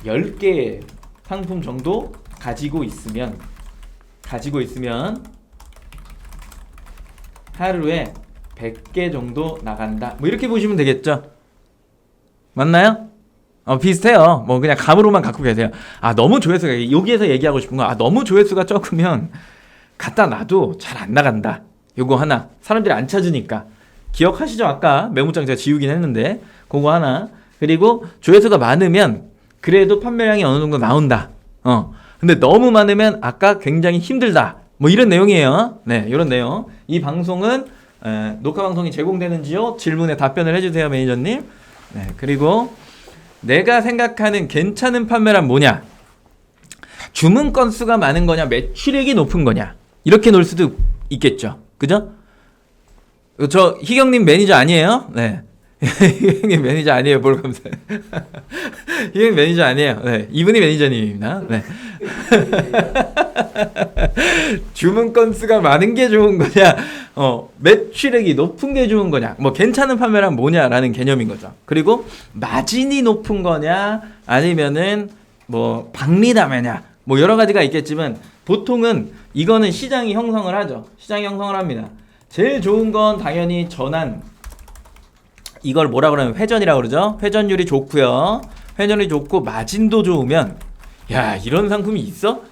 Speaker 1: 10개 상품 정도 가지고 있으면 하루에 100개 정도 나간다. 뭐 이렇게 보시면 되겠죠? 맞나요? 비슷해요. 뭐 그냥 감으로만 갖고 계세요. 너무 조회수가 여기에서 얘기하고 싶은 건 너무 조회수가 적으면 갖다 놔도 잘 안 나간다. 요거 하나. 사람들이 안 찾으니까. 기억하시죠? 아까 메모장 제가 지우긴 했는데 그거 하나. 그리고 조회수가 많으면 그래도 판매량이 어느 정도 나온다. 근데 너무 많으면 아까 굉장히 힘들다. 뭐 이런 내용이에요. 네, 이런 내용. 이 방송은 녹화 방송이 제공되는지요? 질문에 답변을 해주세요, 매니저님. 네, 그리고 내가 생각하는 괜찮은 판매란 뭐냐? 주문 건수가 많은 거냐, 매출액이 높은 거냐? 이렇게 놓을 수도 있겠죠. 그죠? 저 희경님 매니저 아니에요? 네. 희경님 매니저 아니에요. 뭘 감사해요. 희경님 매니저 아니에요. 네. 이분이 매니저님입니다. 네. 주문 건수가 많은 게 좋은 거냐, 매출액이 높은 게 좋은 거냐, 뭐 괜찮은 판매란 뭐냐라는 개념인 거죠. 그리고 마진이 높은 거냐, 아니면은 뭐 박리담이냐, 뭐 여러 가지가 있겠지만 보통은 이거는 시장이 형성을 하죠. 시장이 형성을 합니다. 제일 좋은 건 당연히 전환. 이걸 뭐라 그러면 회전이라고 그러죠. 회전율이 좋고요. 회전율이 좋고 마진도 좋으면 야, 이런 상품이 있어?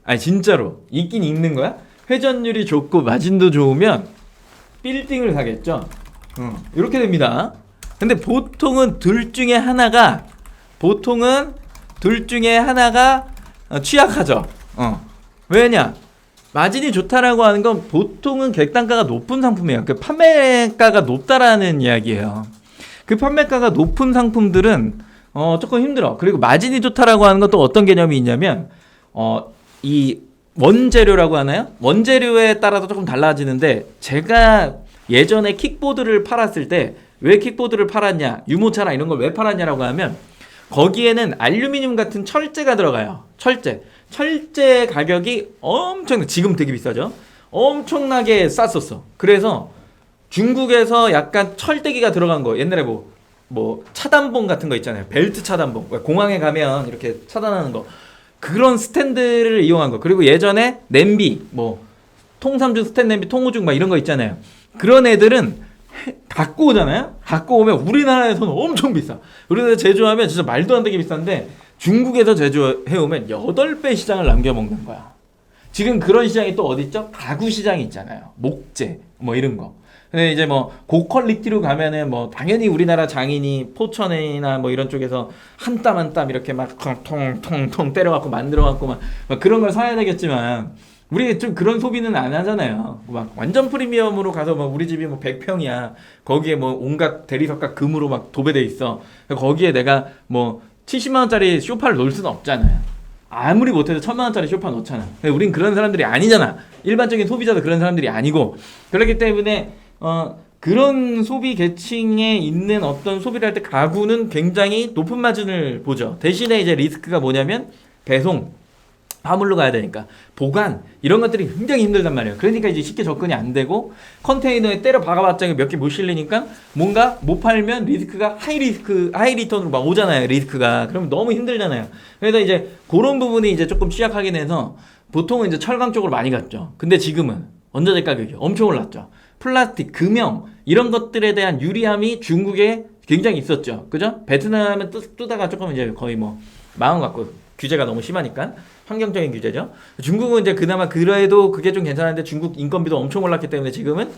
Speaker 1: 아니 진짜로 있긴 있는 거야? 회전율이 좋고 마진도 좋으면 빌딩을 사겠죠. 이렇게 됩니다. 근데 보통은 둘 중에 하나가 취약하죠. 왜냐? 마진이 좋다라고 하는 건 보통은 객단가가 높은 상품이에요. 그 판매가가 높다라는 이야기예요. 그 판매가가 높은 상품들은 조금 힘들어. 그리고 마진이 좋다라고 하는 건 또 어떤 개념이 있냐면 이 원재료라고 하나요? 원재료에 따라서 조금 달라지는데, 제가 예전에 킥보드를 팔았을 때 왜 킥보드를 팔았냐, 유모차나 이런 걸 왜 팔았냐라고 하면 거기에는 알루미늄 같은 철제가 들어가요. 철제 가격이 지금 되게 비싸죠. 엄청나게 쌌었어. 그래서 중국에서 약간 철대기가 들어간 거, 옛날에 뭐 차단봉 같은 거 있잖아요. 벨트 차단봉. 공항에 가면 이렇게 차단하는 거. 그런 스탠드를 이용한 거. 그리고 예전에 냄비, 뭐 통삼중 스탠 냄비, 통오중 막 이런 거 있잖아요. 그런 애들은 갖고 오잖아요. 갖고 오면 우리나라에서는 엄청 비싸. 우리나라에서 제조하면 진짜 말도 안 되게 비싼데 중국에서 제조해오면 8배 시장을 남겨먹는 거야. 지금 그런 시장이 또 어디 있죠? 가구 시장이 있잖아요. 목재 뭐 이런 거. 근데 이제 뭐 고퀄리티로 가면은 뭐 당연히 우리나라 장인이 포천이나 뭐 이런 쪽에서 한 땀 한 땀 이렇게 막 통통통 때려갖고 만들어갖고 막 그런 걸 사야 되겠지만, 우리 좀 그런 소비는 안 하잖아요. 막 완전 프리미엄으로 가서 막 우리 집이 뭐 100평이야. 거기에 뭐 온갖 대리석과 금으로 막 도배돼 있어. 거기에 내가 뭐 70만 원짜리 소파를 놓을 수는 없잖아요. 아무리 못해도 1000만 원짜리 소파 놓잖아. 근데 우린 그런 사람들이 아니잖아. 일반적인 소비자도 그런 사람들이 아니고. 그렇기 때문에 그런 소비 계층에 있는 어떤 소비를 할 때 가구는 굉장히 높은 마진을 보죠. 대신에 이제 리스크가 뭐냐면 배송, 화물로 가야 되니까 보관, 이런 것들이 굉장히 힘들단 말이에요. 그러니까 이제 쉽게 접근이 안 되고, 컨테이너에 때려 박아봤자 몇 개 못 실리니까 뭔가 못 팔면 리스크가 하이 리턴으로 막 오잖아요. 리스크가. 그러면 너무 힘들잖아요. 그래서 이제 그런 부분이 이제 조금 취약하긴 해서 보통은 이제 철강 쪽으로 많이 갔죠. 근데 지금은 원자재 가격이 엄청 올랐죠. 플라스틱, 금형 이런 것들에 대한 유리함이 중국에 굉장히 있었죠. 그죠? 베트남은 뜨다가 조금 이제 거의 뭐 마음 갖고, 규제가 너무 심하니까 환경적인 규제죠. 중국은 이제 그나마 그래도 그게 좀 괜찮은데 중국 인건비도 엄청 올랐기 때문에 지금은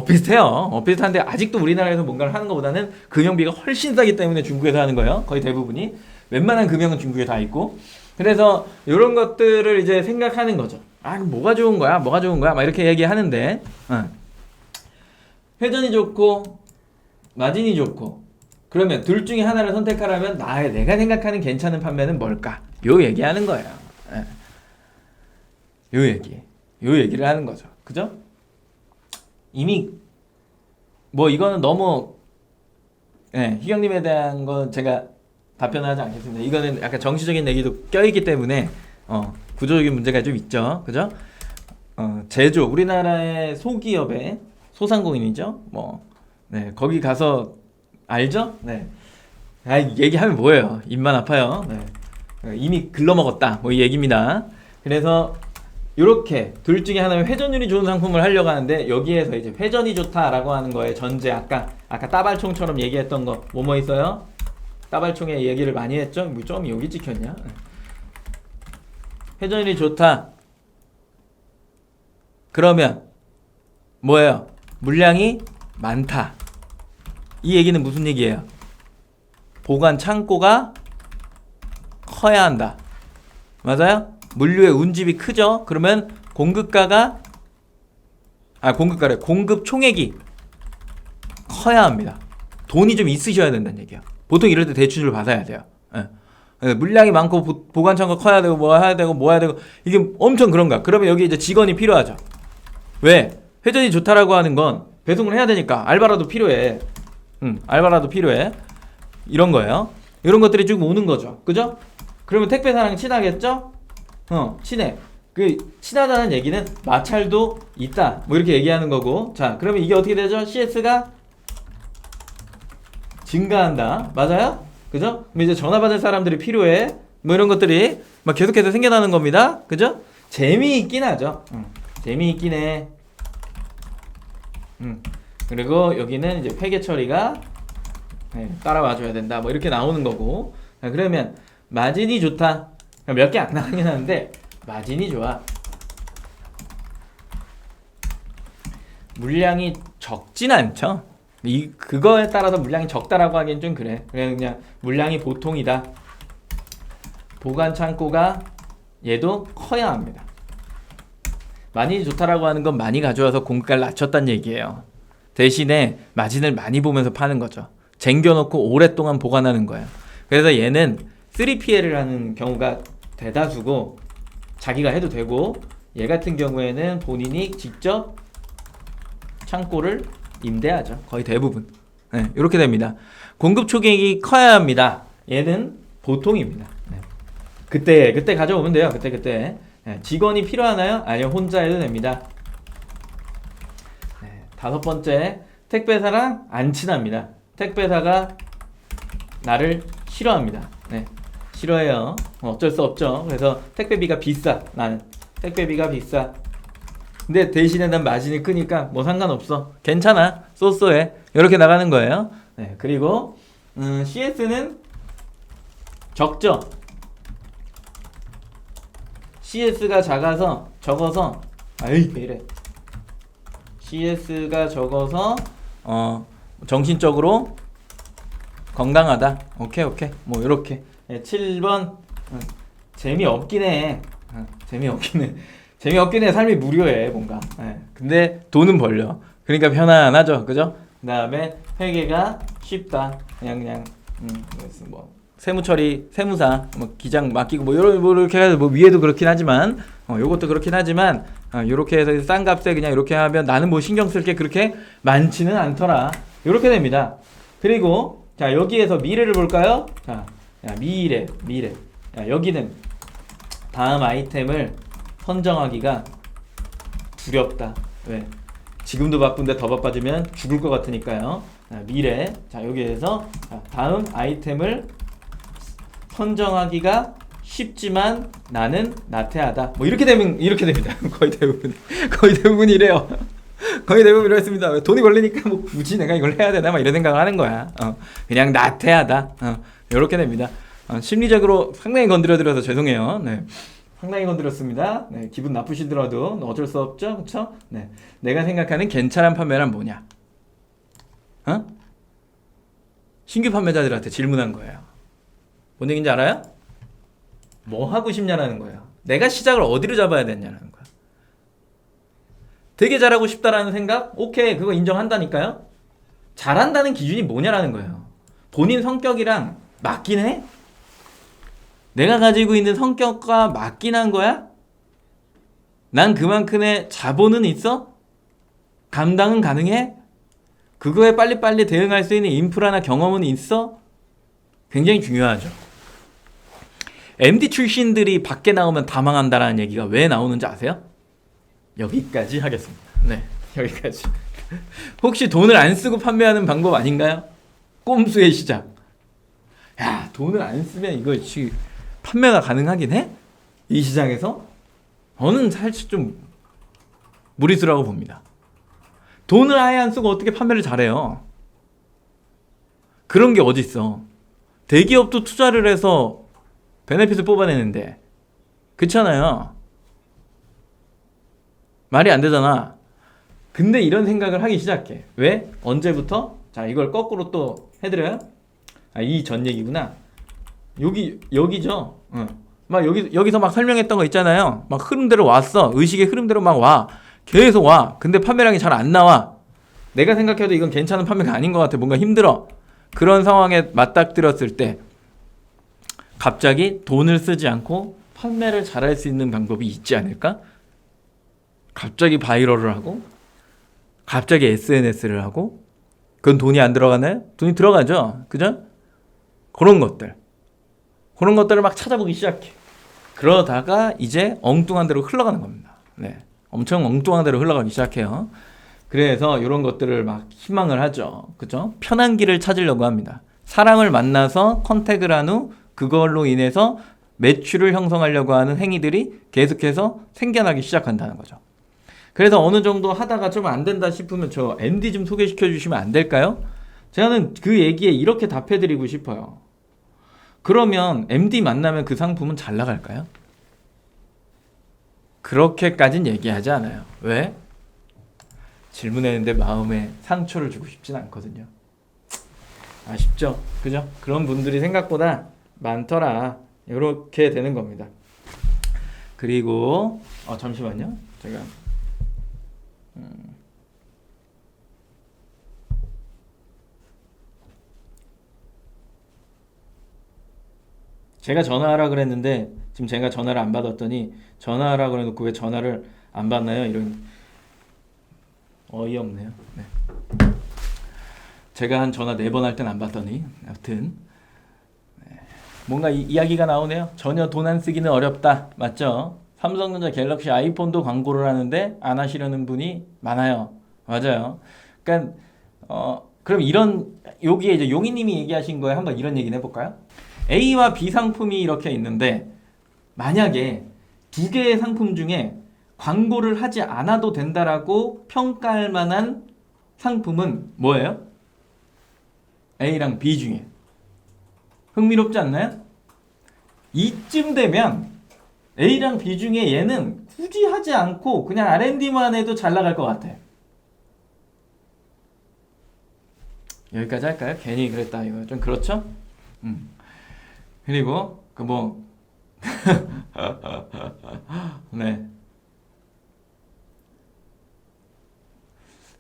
Speaker 1: 비슷해요. 비슷한데 아직도 우리나라에서 뭔가를 하는 것보다는 금형비가 훨씬 싸기 때문에 중국에서 하는 거예요. 거의 대부분이. 웬만한 금형은 중국에 다 있고. 그래서 이런 것들을 이제 생각하는 거죠. 뭐가 좋은 거야? 막 이렇게 얘기하는데, 회전이 좋고 마진이 좋고, 그러면 둘 중에 하나를 선택하라면 내가 생각하는 괜찮은 판매는 뭘까? 요 얘기하는 거예요. 요 얘기를 하는 거죠. 그죠? 이미 뭐 이거는 너무 희경님에 대한 건 제가 답변하지 않겠습니다. 이거는 약간 정치적인 얘기도 껴있기 때문에 구조적인 문제가 좀 있죠. 그죠? 제조, 우리나라의 소기업의 소상공인이죠. 거기 가서 알죠? 네. 얘기하면 뭐예요? 입만 아파요. 네. 이미 글러먹었다. 뭐 이 얘기입니다. 그래서 이렇게 둘 중에 하나는 회전율이 좋은 상품을 하려고 하는데 여기에서 이제 회전이 좋다라고 하는 거에 전제 아까 따발총처럼 얘기했던 거 뭐뭐 있어요? 따발총의 얘기를 많이 했죠? 뭐 좀 여기 찍혔냐? 회전율이 좋다. 그러면 뭐예요? 물량이 많다. 이 얘기는 무슨 얘기예요? 보관 창고가 커야 한다. 맞아요? 물류의 운집이 크죠? 그러면 공급 총액이 커야 합니다. 돈이 좀 있으셔야 된다는 얘기야. 보통 이럴 때 대출을 받아야 돼요. 예. 물량이 많고 보관 창고 커야 되고 뭐 해야 되고 이게 엄청 그런가? 그러면 여기 이제 직원이 필요하죠. 왜? 회전이 좋다라고 하는 건 배송을 해야 되니까 알바라도 필요해. 알바라도 필요해. 이런 거예요. 이런 것들이 쭉 오는 거죠. 그죠? 그러면 택배사랑 친하겠죠? 친해. 친하다는 얘기는 마찰도 있다. 뭐 이렇게 얘기하는 거고. 자, 그러면 이게 어떻게 되죠? CS가 증가한다. 맞아요? 그죠? 그럼 이제 전화 받을 사람들이 필요해. 뭐 이런 것들이 막 계속해서 생겨나는 겁니다. 그죠? 재미있긴 하죠. 재미있긴 해. 그리고 여기는 이제 회계 처리가 따라와줘야 된다. 뭐 이렇게 나오는 거고. 자, 그러면 마진이 좋다. 몇 개 안 나가긴 하는데 마진이 좋아. 물량이 적진 않죠. 그거에 따라서 물량이 적다라고 하기엔 좀 그래. 그냥 물량이 보통이다. 보관 창고가 얘도 커야 합니다. 많이 좋다라고 하는 건 많이 가져와서 공급가를 낮췄다는 얘기예요. 대신에 마진을 많이 보면서 파는 거죠. 쟁겨놓고 오랫동안 보관하는 거예요. 그래서 얘는 3PL을 하는 경우가 대다수고 자기가 해도 되고, 얘 같은 경우에는 본인이 직접 창고를 임대하죠. 거의 대부분. 네, 이렇게 됩니다. 공급 총액이 커야 합니다. 얘는 보통입니다. 네. 그때 가져오면 돼요. 그때. 네, 직원이 필요하나요? 아니요, 혼자 해도 됩니다. 네, 5번째, 택배사랑 안 친합니다. 택배사가 나를 싫어합니다. 네, 싫어해요. 어쩔 수 없죠. 그래서 택배비가 비싸. 나는 택배비가 비싸. 근데 대신에 난 마진이 크니까 뭐 상관없어. 괜찮아. 쏘쏘해. 이렇게 나가는 거예요. 네, 그리고 CS는 적죠. CS가 적어서 왜 이래. CS가 적어서 정신적으로 건강하다. 오케이. 뭐 이렇게. 네, 7번 재미없긴 해. 재미없긴 해. 삶이 무료해 뭔가. 네. 근데 돈은 벌려. 그러니까 편안하죠. 그죠? 그 다음에 회계가 쉽다. 그냥 뭐 세무처리, 세무사, 뭐 기장 맡기고 뭐 이렇게 해서 뭐 위에도 그렇긴 하지만 요것도 그렇긴 하지만 요렇게 해서 싼 값에 그냥 이렇게 하면 나는 뭐 신경 쓸 게 그렇게 많지는 않더라. 요렇게 됩니다. 그리고 자, 여기에서 미래를 볼까요? 자, 미래. 야, 여기는 다음 아이템을 선정하기가 두렵다. 왜? 지금도 바쁜데 더 바빠지면 죽을 것 같으니까요. 자, 미래. 자, 여기에서 다음 아이템을 선정하기가 쉽지만 나는 나태하다. 뭐 이렇게 됩니다. 거의 대부분 이래요. 거의 대부분 이랬습니다. 돈이 걸리니까 뭐 굳이 내가 이걸 해야 되나 막 이런 생각을 하는 거야. 그냥 나태하다. 이렇게 됩니다. 심리적으로 상당히 건드려드려서 죄송해요. 네. 상당히 건드렸습니다. 네, 기분 나쁘시더라도 어쩔 수 없죠, 그렇죠? 네, 내가 생각하는 괜찮은 판매란 뭐냐? 신규 판매자들한테 질문한 거예요. 뭔 얘기인지 알아요? 뭐 하고 싶냐라는 거예요. 내가 시작을 어디로 잡아야 되냐라는 거야. 되게 잘하고 싶다라는 생각? 오케이, 그거 인정한다니까요. 잘한다는 기준이 뭐냐라는 거예요. 본인 성격이랑 맞긴 해? 내가 가지고 있는 성격과 맞긴 한 거야? 난 그만큼의 자본은 있어? 감당은 가능해? 그거에 빨리빨리 대응할 수 있는 인프라나 경험은 있어? 굉장히 중요하죠. MD 출신들이 밖에 나오면 다 망한다라는 얘기가 왜 나오는지 아세요? 여기까지 하겠습니다. 네, 여기까지. 혹시 돈을 안 쓰고 판매하는 방법 아닌가요? 꼼수의 시작. 야, 돈을 안 쓰면 이거 판매가 가능하긴 해? 이 시장에서?
Speaker 3: 저는 사실 좀 무리수라고 봅니다. 돈을 아예 안 쓰고 어떻게 판매를 잘해요? 그런 게 어딨어. 대기업도 투자를 해서 베네핏을 뽑아내는데, 그렇잖아요. 말이 안 되잖아. 근데 이런 생각을 하기 시작해. 왜? 언제부터? 자, 이걸 거꾸로 또 해드려요. 아, 이 전 얘기구나. 여기죠. 응. 막 여기서 막 설명했던 거 있잖아요. 막 흐름대로 왔어. 의식의 흐름대로 막 와. 계속 와. 근데 판매량이 잘 안 나와. 내가 생각해도 이건 괜찮은 판매가 아닌 것 같아. 뭔가 힘들어. 그런 상황에 맞닥뜨렸을 때 갑자기 돈을 쓰지 않고 판매를 잘할 수 있는 방법이 있지 않을까? 갑자기 바이럴을 하고 갑자기 SNS를 하고 그건 돈이 안 들어가나요? 돈이 들어가죠. 그죠? 그런 것들을 막 찾아보기 시작해. 그러다가 이제 엉뚱한 대로 흘러가는 겁니다. 네, 엄청 엉뚱한 대로 흘러가기 시작해요. 그래서 이런 것들을 막 희망을 하죠. 그죠? 편한 길을 찾으려고 합니다. 사람을 만나서 컨택을 한 후 그걸로 인해서 매출을 형성하려고 하는 행위들이 계속해서 생겨나기 시작한다는 거죠. 그래서 어느 정도 하다가 좀 안 된다 싶으면 저 MD 좀 소개시켜 주시면 안 될까요? 저는 그 얘기에 이렇게 답해 드리고 싶어요. 그러면 MD 만나면 그 상품은 잘 나갈까요? 그렇게까진 얘기하지 않아요. 왜? 질문했는데 마음에 상처를 주고 싶진 않거든요. 아쉽죠? 그죠? 그런 분들이 생각보다 많더라. 이렇게 되는 겁니다. 그리고 잠시만요. 제가 전화하라 그랬는데 지금 제가 전화를 안 받았더니 전화하라 그래놓고 왜 전화를 안 받나요? 이런 어이없네요. 네. 제가 한 전화 4번 할 땐 안 받더니 아무튼 뭔가 이야기가 나오네요. 전혀 돈 안 쓰기는 어렵다. 맞죠? 삼성전자 갤럭시 아이폰도 광고를 하는데 안 하시려는 분이 많아요. 맞아요. 그러니까 그럼 여기에 이제 용희님이 얘기하신 거에 한번 이런 얘기는 해볼까요? A와 B 상품이 이렇게 있는데 만약에 두 개의 상품 중에 광고를 하지 않아도 된다라고 평가할 만한 상품은 뭐예요? A랑 B 중에. 흥미롭지 않나요? 이쯤 되면 A랑 B 중에 얘는 굳이 하지 않고 그냥 R&D만 해도 잘 나갈 것 같아. 여기까지 할까요? 괜히 그랬다 이거 좀 그렇죠? 그리고 네.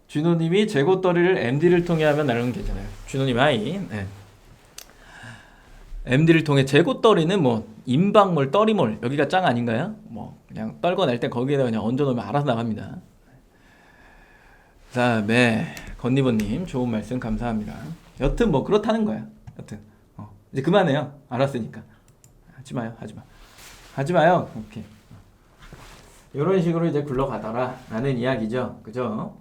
Speaker 3: 준호님이 재고떨이를 MD를 통해 하면 나름 괜찮아요. 준호님 하이. 네. MD를 통해 재고떨이는 뭐 인방몰, 떨이몰 여기가 짱 아닌가요? 뭐 그냥 떨궈낼 때 거기에다 그냥 얹어놓으면 알아서 나갑니다. 그다음에 건니버님 좋은 말씀 감사합니다. 여튼 뭐 그렇다는 거야. 여튼 이제 그만해요. 알았으니까 하지 마요. 오케이. 이런 식으로 이제 굴러가더라 라는 이야기죠. 그죠?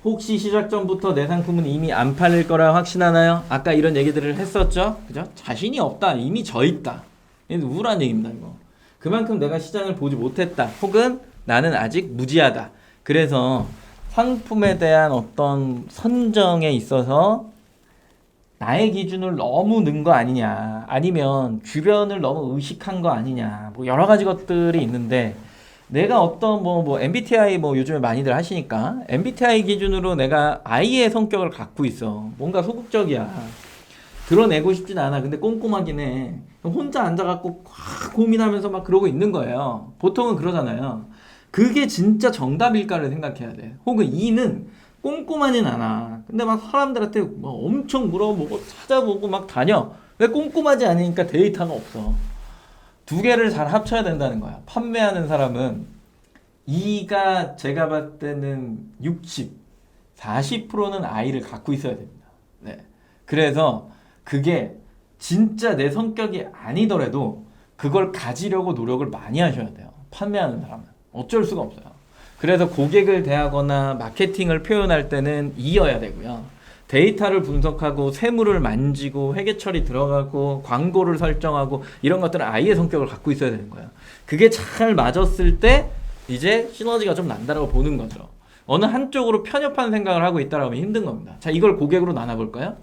Speaker 3: 혹시 시작 전부터 내 상품은 이미 안 팔릴 거라 확신하나요? 아까 이런 얘기들을 했었죠. 그죠? 자신이 없다. 이미 져 있다. 이건 우울한 얘기입니다. 이거. 그만큼 내가 시장을 보지 못했다. 혹은 나는 아직 무지하다. 그래서 상품에 대한 어떤 선정에 있어서 나의 기준을 너무 넣은 거 아니냐, 아니면 주변을 너무 의식한 거 아니냐, 뭐 여러 가지 것들이 있는데 내가 어떤 뭐 MBTI 뭐 요즘에 많이들 하시니까 MBTI 기준으로 내가 I의 성격을 갖고 있어. 뭔가 소극적이야. 드러내고 싶진 않아. 근데 꼼꼼하긴 해. 혼자 앉아갖고 고민하면서 막 그러고 있는 거예요. 보통은 그러잖아요. 그게 진짜 정답일까를 생각해야 돼. 혹은 E는 꼼꼼하진 않아. 근데 막 사람들한테 막 엄청 물어보고 찾아보고 막 다녀. 왜 꼼꼼하지 않으니까 데이터가 없어. 두 개를 잘 합쳐야 된다는 거야. 판매하는 사람은 E가 제가 봤을 때는 40%는 I를 갖고 있어야 됩니다. 네. 그래서 그게 진짜 내 성격이 아니더라도 그걸 가지려고 노력을 많이 하셔야 돼요. 판매하는 사람은. 어쩔 수가 없어요. 그래서 고객을 대하거나 마케팅을 표현할 때는 E여야 되고요. 데이터를 분석하고 세무를 만지고 회계 처리 들어가고 광고를 설정하고 이런 것들은 아이의 성격을 갖고 있어야 되는 거예요. 그게 잘 맞았을 때 이제 시너지가 좀 난다라고 보는 거죠. 어느 한쪽으로 편협한 생각을 하고 있다라고 하면 힘든 겁니다. 자, 이걸 고객으로 나눠볼까요?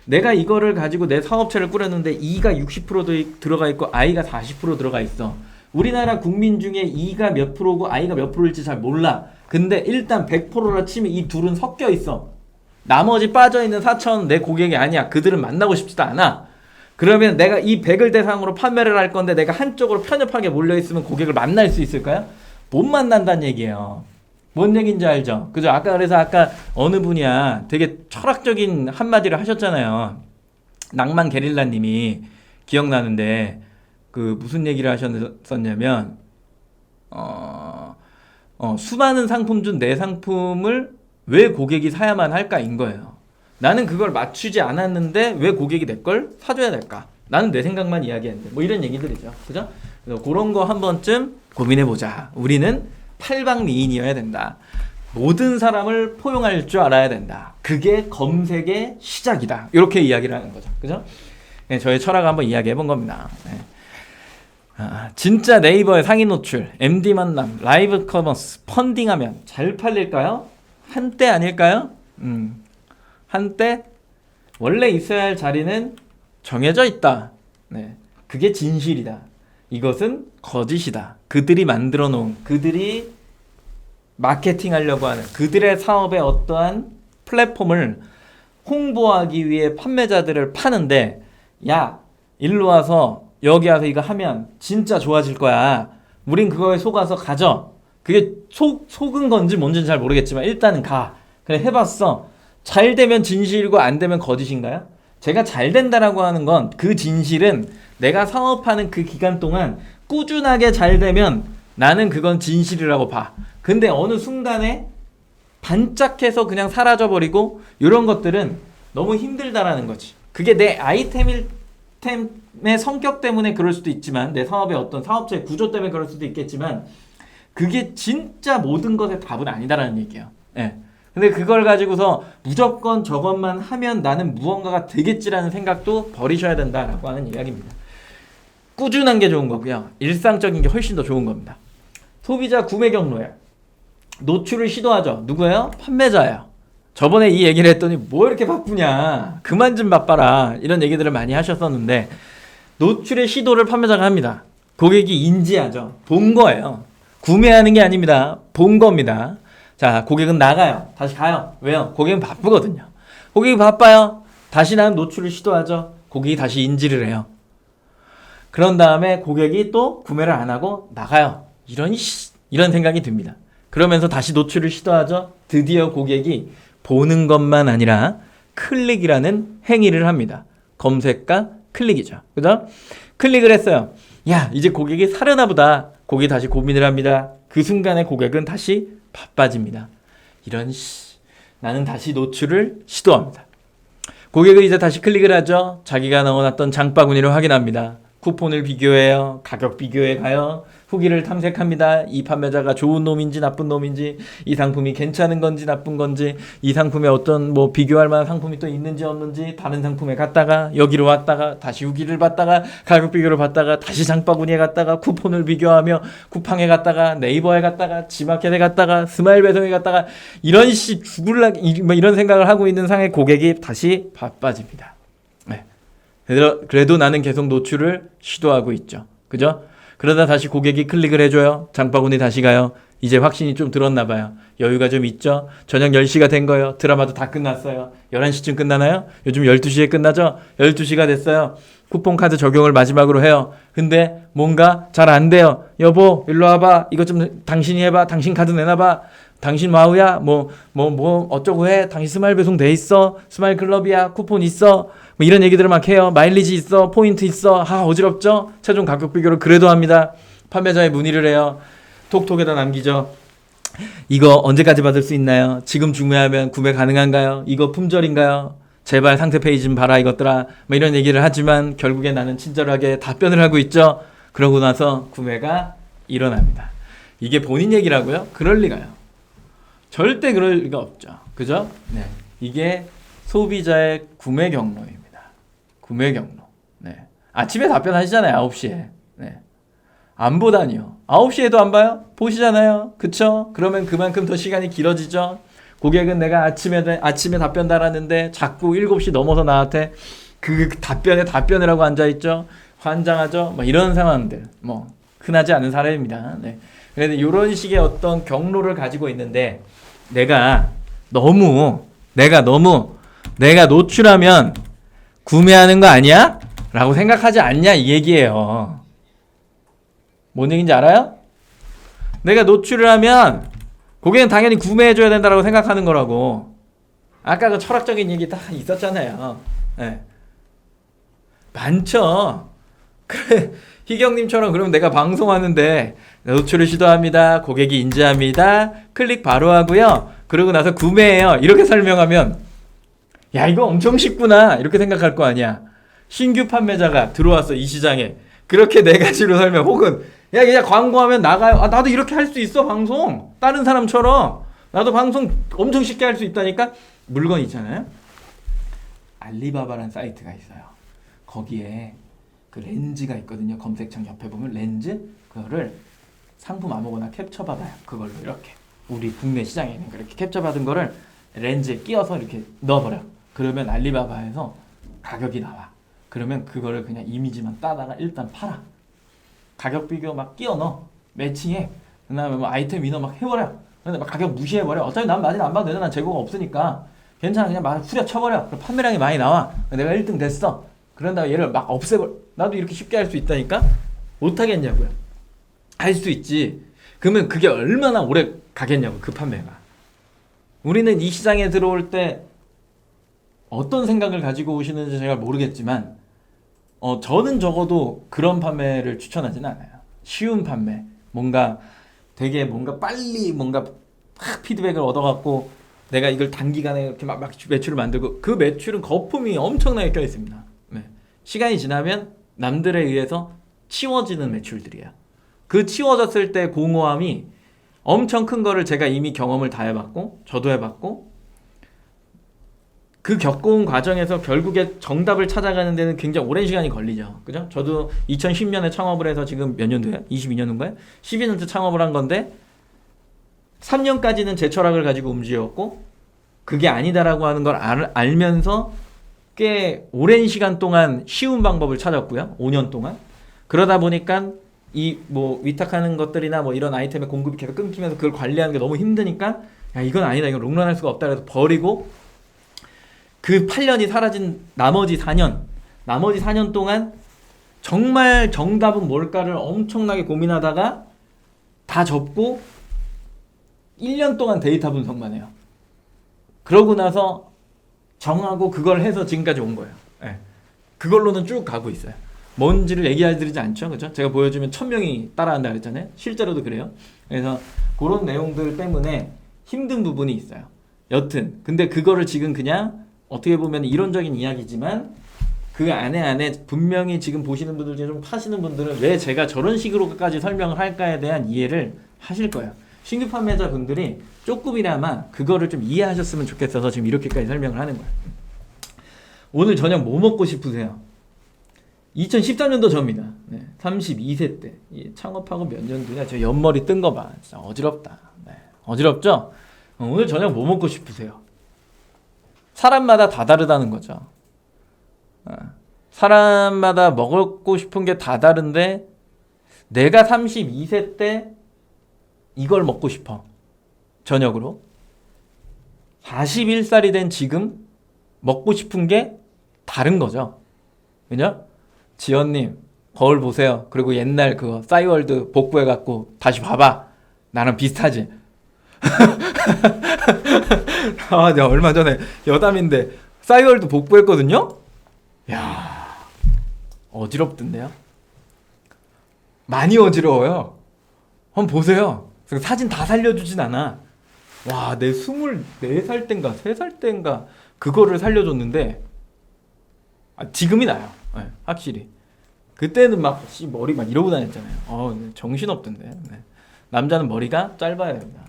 Speaker 3: 내가 이거를 가지고 내 사업체를 꾸렸는데 E가 60% 들어가 있고 I가 40% 들어가 있어. 우리나라 국민 중에 E가 몇 프로고 I가 몇 프로일지 잘 몰라. 근데 일단 100%라 치면 이 둘은 섞여 있어. 나머지 빠져있는 4,000은 내 고객이 아니야. 그들은 만나고 싶지도 않아. 그러면 내가 이 100을 대상으로 판매를 할 건데 내가 한쪽으로 편협하게 몰려있으면 고객을 만날 수 있을까요? 못 만난다는 얘기예요. 뭔 얘기인지 알죠? 그죠? 그래서 아까 어느 분이야 되게 철학적인 한마디를 하셨잖아요. 낭만 게릴라님이 기억나는데 그 무슨 얘기를 하셨었냐면 수많은 상품 중 내 상품을 왜 고객이 사야만 할까인 거예요. 나는 그걸 맞추지 않았는데 왜 고객이 내 걸 사줘야 될까? 나는 내 생각만 이야기했는데 뭐 이런 얘기들이죠. 그죠? 그래서 그런 거 한 번쯤 고민해보자. 우리는 팔방미인이어야 된다. 모든 사람을 포용할 줄 알아야 된다. 그게 검색의 시작이다. 이렇게 이야기를 하는 거죠. 그죠? 네, 저의 철학을 한번 이야기해본 겁니다. 네. 진짜 네이버의 상위 노출, MD 만남, 라이브 커머스, 펀딩하면 잘 팔릴까요? 한때 아닐까요? 한때 원래 있어야 할 자리는 정해져 있다. 네. 그게 진실이다. 이것은 거짓이다. 그들이 만들어 놓은, 그들이 마케팅하려고 하는 그들의 사업의 어떠한 플랫폼을 홍보하기 위해 판매자들을 파는데, 야, 일로 와서 여기 와서 이거 하면 진짜 좋아질 거야. 우린 그거에 속아서 가져. 그게 속은 건지 뭔지는 잘 모르겠지만 일단은 가. 그래, 해봤어. 잘 되면 진실이고 안 되면 거짓인가요? 제가 잘 된다라고 하는 건 그 진실은 내가 사업하는 그 기간 동안 꾸준하게 잘 되면 나는 그건 진실이라고 봐. 근데 어느 순간에 반짝해서 그냥 사라져버리고 이런 것들은 너무 힘들다라는 거지. 그게 내 아이템의 성격 때문에 그럴 수도 있지만, 내 사업의 어떤 사업체의 구조 때문에 그럴 수도 있겠지만, 그게 진짜 모든 것의 답은 아니다라는 얘기예요. 예. 근데 그걸 가지고서 무조건 저것만 하면 나는 무언가가 되겠지라는 생각도 버리셔야 된다라고 하는 이야기입니다. 꾸준한 게 좋은 거고요. 일상적인 게 훨씬 더 좋은 겁니다. 소비자 구매 경로에 노출을 시도하죠. 누구예요? 판매자예요. 저번에 이 얘기를 했더니 뭐 이렇게 바쁘냐, 그만 좀 바빠라, 이런 얘기들을 많이 하셨었는데, 노출의 시도를 판매자가 합니다. 고객이 인지하죠. 본 거예요. 구매하는 게 아닙니다. 본 겁니다. 자, 고객은 나가요. 다시 가요. 왜요? 고객은 바쁘거든요. 고객이 바빠요. 다시 나는 노출을 시도하죠. 고객이 다시 인지를 해요. 그런 다음에 고객이 또 구매를 안 하고 나가요. 이런 생각이 듭니다. 그러면서 다시 노출을 시도하죠. 드디어 고객이 보는 것만 아니라 클릭이라는 행위를 합니다. 검색과 클릭이죠. 그죠? 클릭을 했어요. 야, 이제 고객이 사려나 보다. 고객이 다시 고민을 합니다. 그 순간에 고객은 다시 바빠집니다. 나는 다시 노출을 시도합니다. 고객은 이제 다시 클릭을 하죠. 자기가 넣어놨던 장바구니를 확인합니다. 쿠폰을 비교해요. 가격 비교해 가요. 후기를 탐색합니다. 이 판매자가 좋은 놈인지 나쁜 놈인지, 이 상품이 괜찮은 건지 나쁜 건지, 이 상품에 어떤 뭐 비교할 만한 상품이 또 있는지 없는지, 다른 상품에 갔다가 여기로 왔다가 다시 후기를 봤다가 가격 비교를 봤다가 다시 장바구니에 갔다가 쿠폰을 비교하며 쿠팡에 갔다가 네이버에 갔다가 지마켓에 갔다가 스마일 배송에 갔다가 이런 이런 생각을 하고 있는 상의 고객이 다시 바빠집니다. 네. 그래도 나는 계속 노출을 시도하고 있죠. 그죠? 그러다 다시 고객이 클릭을 해줘요. 장바구니 다시 가요. 이제 확신이 좀 들었나 봐요. 여유가 좀 있죠. 저녁 10시가 된 거예요. 드라마도 다 끝났어요. 11시쯤 끝나나요? 요즘 12시에 끝나죠? 12시가 됐어요. 쿠폰 카드 적용을 마지막으로 해요. 근데 뭔가 잘 안 돼요. 여보, 일로 와봐. 이거 좀 당신이 해봐. 당신 카드 내놔봐. 당신 와우야? 뭐 어쩌고 해? 당신 스마일 배송 돼 있어? 스마일 클럽이야? 쿠폰 있어? 뭐 이런 얘기들을 막 해요. 마일리지 있어? 포인트 있어? 어지럽죠? 최종 가격 비교를 그래도 합니다. 판매자에 문의를 해요. 톡톡에다 남기죠. 이거 언제까지 받을 수 있나요? 지금 구매하면 구매 가능한가요? 이거 품절인가요? 제발 상세 페이지 좀 봐라 이것들아. 뭐 이런 얘기를 하지만 결국에 나는 친절하게 답변을 하고 있죠. 그러고 나서 구매가 일어납니다. 이게 본인 얘기라고요? 그럴 리가요. 절대 그럴 리가 없죠. 그죠? 네. 이게 소비자의 구매 경로입니다. 구매 경로. 네. 아침에 답변하시잖아요. 9시에. 네. 안 보다니요. 9시에도 안 봐요? 보시잖아요. 그쵸? 그러면 그만큼 더 시간이 길어지죠. 고객은 내가 아침에 답변 달았는데 자꾸 7시 넘어서 나한테 그 답변을 하고 앉아있죠. 환장하죠. 뭐 이런 상황들. 뭐 흔하지 않은 사례입니다. 네. 그래서 이런 식의 어떤 경로를 가지고 있는데 내가 노출하면 구매하는 거 아니야? 라고 생각하지 않냐 이 얘기예요. 뭔 얘기인지 알아요? 내가 노출을 하면 고객은 당연히 구매해줘야 된다고 생각하는 거라고. 아까 그 철학적인 얘기 다 있었잖아요. 네. 많죠. 그래, 희경님처럼 그러면 내가 방송하는데 노출을 시도합니다. 고객이 인지합니다. 클릭 바로 하고요. 그러고 나서 구매해요. 이렇게 설명하면 야 이거 엄청 쉽구나 이렇게 생각할 거 아니야. 신규 판매자가 들어왔어 이 시장에. 그렇게 네 가지로 설명 혹은 야 그냥 광고하면 나가요. 아 나도 이렇게 할 수 있어 방송. 다른 사람처럼 나도 방송 엄청 쉽게 할 수 있다니까. 물건 있잖아요. 알리바바라는 사이트가 있어요. 거기에 그 렌즈가 있거든요. 검색창 옆에 보면 렌즈 그거를 상품 아무거나 캡처받아요. 그걸로 이렇게 우리 국내 시장에 있는 그렇게 캡처받은 거를 렌즈에 끼워서 이렇게 넣어버려. 그러면 알리바바에서 가격이 나와. 그러면 그거를 그냥 이미지만 따다가 일단 팔아. 가격 비교 막 끼워 넣어. 매칭해. 그 다음에 뭐 아이템 인어 막 해버려. 근데 막 가격 무시해버려. 어차피 난 마진 안 봐도 되잖아. 재고가 없으니까. 괜찮아. 그냥 막 후려쳐버려. 그럼 판매량이 많이 나와. 내가 1등 됐어. 그런 다음에 얘를 막 없애버려. 나도 이렇게 쉽게 할 수 있다니까? 못하겠냐고요. 할 수 있지. 그러면 그게 얼마나 오래 가겠냐고 그 판매가. 우리는 이 시장에 들어올 때 어떤 생각을 가지고 오시는지 제가 모르겠지만 저는 적어도 그런 판매를 추천하지는 않아요. 쉬운 판매. 뭔가 빨리 뭔가 막 피드백을 얻어갖고 내가 이걸 단기간에 이렇게 막 매출을 만들고 그 매출은 거품이 엄청나게 껴있습니다. 네. 시간이 지나면 남들에 의해서 치워지는 매출들이에요. 그 치워졌을 때 공허함이 엄청 큰 거를 제가 이미 경험을 다 해봤고 저도 해봤고 그 겪어온 과정에서 결국에 정답을 찾아가는 데는 굉장히 오랜 시간이 걸리죠. 그죠? 저도 2010년에 창업을 해서 지금 몇 년도야? 22년인가요? 12년째 창업을 한 건데 3년까지는 제 철학을 가지고 움직였고 그게 아니다라고 하는 걸 알면서 꽤 오랜 시간 동안 쉬운 방법을 찾았고요. 5년 동안. 그러다 보니까 이 뭐 위탁하는 것들이나 뭐 이런 아이템의 공급이 계속 끊기면서 그걸 관리하는 게 너무 힘드니까 야 이건 아니다. 이건 롱런할 수가 없다. 그래서 버리고 그 8년이 사라진 나머지 4년 동안 정말 정답은 뭘까를 엄청나게 고민하다가 다 접고 1년 동안 데이터 분석만 해요. 그러고 나서 정하고 그걸 해서 지금까지 온 거예요. 네. 그걸로는 쭉 가고 있어요. 뭔지를 얘기해드리지 않죠. 그죠? 제가 보여주면 1000명이 따라한다 그랬잖아요. 실제로도 그래요. 그래서 그런 내용들 때문에 힘든 부분이 있어요. 여튼 근데 그거를 지금 그냥 어떻게 보면 이론적인 이야기지만 그 안에 분명히 지금 보시는 분들 중에 좀 파시는 분들은 왜 제가 저런 식으로까지 설명을 할까에 대한 이해를 하실 거예요. 신규 판매자 분들이 조금이나마 그거를 좀 이해하셨으면 좋겠어서 지금 이렇게까지 설명을 하는 거예요. 오늘 저녁 뭐 먹고 싶으세요? 2013년도 저입니다. 네, 32세 때 창업하고 몇 년도냐? 저 옆머리 뜬 거 봐. 진짜 어지럽다. 네, 어지럽죠? 오늘 저녁 뭐 먹고 싶으세요? 사람마다 다 다르다는 거죠. 사람마다 먹고 싶은 게 다 다른데 내가 32세 때 이걸 먹고 싶어. 저녁으로. 41살이 된 지금 먹고 싶은 게 다른 거죠. 그죠? 지연님 거울 보세요. 그리고 옛날 그거 싸이월드 복구해갖고 다시 봐봐. 나랑 비슷하지? 아, 내가 얼마 전에 여담인데 싸이월드 복구했거든요? 야 어지럽던데요? 많이 어지러워요. 한번 보세요. 사진 다 살려주진 않아. 와, 내 24살 땐가 3살 땐가 그거를 살려줬는데 지금이 나요. 네, 확실히. 그때는 막 머리 막 이러고 다녔잖아요. 정신없던데. 네. 남자는 머리가 짧아야 됩니다.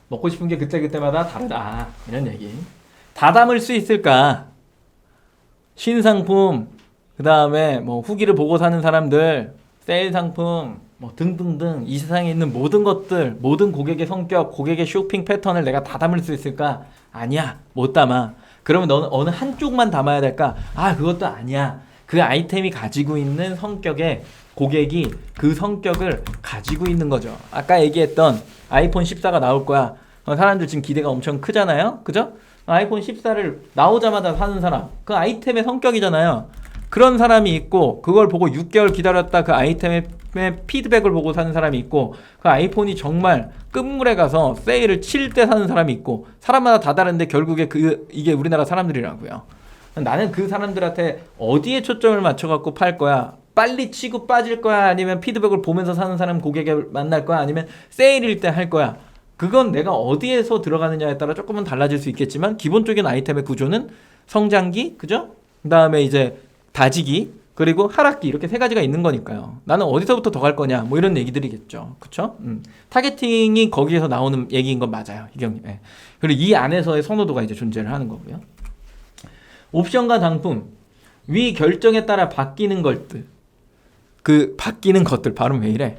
Speaker 3: 먹고 싶은 게 그때그때마다 다르다. 이런 얘기. 다 담을 수 있을까? 신상품, 그 다음에 뭐 후기를 보고 사는 사람들, 세일 상품, 뭐 등등등 이 세상에 있는 모든 것들, 모든 고객의 성격, 고객의 쇼핑 패턴을 내가 다 담을 수 있을까? 아니야, 못 담아. 그러면 너는 어느 한쪽만 담아야 될까? 아, 그것도 아니야. 그 아이템이 가지고 있는 성격에 고객이 그 성격을 가지고 있는 거죠. 아까 얘기했던 아이폰 14가 나올 거야. 사람들 지금 기대가 엄청 크잖아요. 그죠? 아이폰 14를 나오자마자 사는 사람, 그 아이템의 성격이잖아요. 그런 사람이 있고, 그걸 보고 6개월 기다렸다 그 아이템의 피드백을 보고 사는 사람이 있고, 그 아이폰이 정말 끝물에 가서 세일을 칠 때 사는 사람이 있고, 사람마다 다 다른데 결국에 이게 우리나라 사람들이라고요. 나는 그 사람들한테 어디에 초점을 맞춰갖고 팔 거야? 빨리 치고 빠질 거야? 아니면 피드백을 보면서 사는 사람 고객을 만날 거야? 아니면 세일일 때 할 거야? 그건 내가 어디에서 들어가느냐에 따라 조금은 달라질 수 있겠지만, 기본적인 아이템의 구조는 성장기, 그죠? 그 다음에 이제 다지기, 그리고 하락기, 이렇게 세 가지가 있는 거니까요. 나는 어디서부터 더 갈 거냐, 뭐 이런 얘기들이겠죠. 그쵸? 타겟팅이 거기에서 나오는 얘기인 건 맞아요, 희경님. 예. 그리고 이 안에서의 선호도가 이제 존재를 하는 거고요. 옵션과 상품, 위 결정에 따라 바뀌는 것들. 그 바뀌는 것들 발음 왜 이래?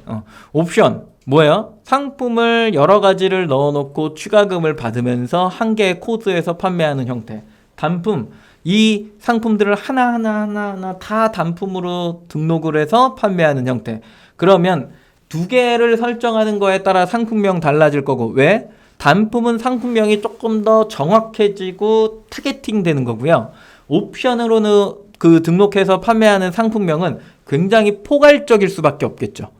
Speaker 3: 옵션 뭐예요? 상품을 여러 가지를 넣어놓고 추가금을 받으면서 한 개의 코드에서 판매하는 형태. 단품, 이 상품들을 하나하나 다 단품으로 등록을 해서 판매하는 형태. 그러면 두 개를 설정하는 거에 따라 상품명 달라질 거고. 왜? 단품은 상품명이 조금 더 정확해지고 타겟팅 되는 거고요. 옵션으로는 그 등록해서 판매하는 상품명은 굉장히 포괄적일 수밖에 없겠죠.